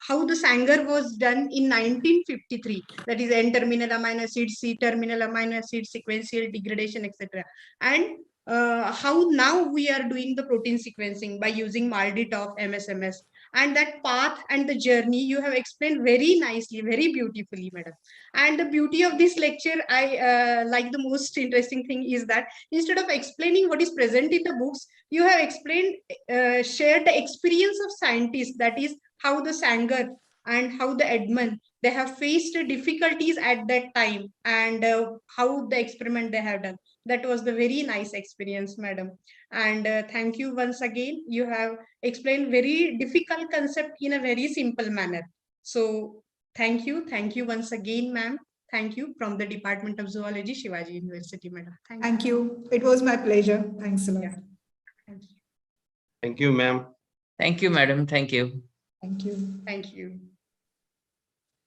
Speaker 4: how the Sanger was done in 1953. That is N-terminal amino acid, C-terminal amino acid, sequential degradation, etc. And how now we are doing the protein sequencing by using MALDI-TOF, MSMS. And that path and the journey you have explained very nicely, very beautifully, madam. And the beauty of this lecture, I like the most interesting thing is that instead of explaining what is present in the books, you have explained, shared the experience of scientists, that is how the Sanger and how the Edmund, they have faced difficulties at that time, and how the experiment they have done. That was the very nice experience, madam. And thank you once again. You have explained very difficult concept in a very simple manner. So thank you once again, ma'am. Thank you from the Department of Zoology, Shivaji University, madam.
Speaker 2: Thank you. It was my pleasure. Thanks a lot.
Speaker 4: Yeah. Thank you.
Speaker 3: Thank you, ma'am.
Speaker 1: Thank you, madam. Thank you.
Speaker 2: Thank you.
Speaker 4: Thank you.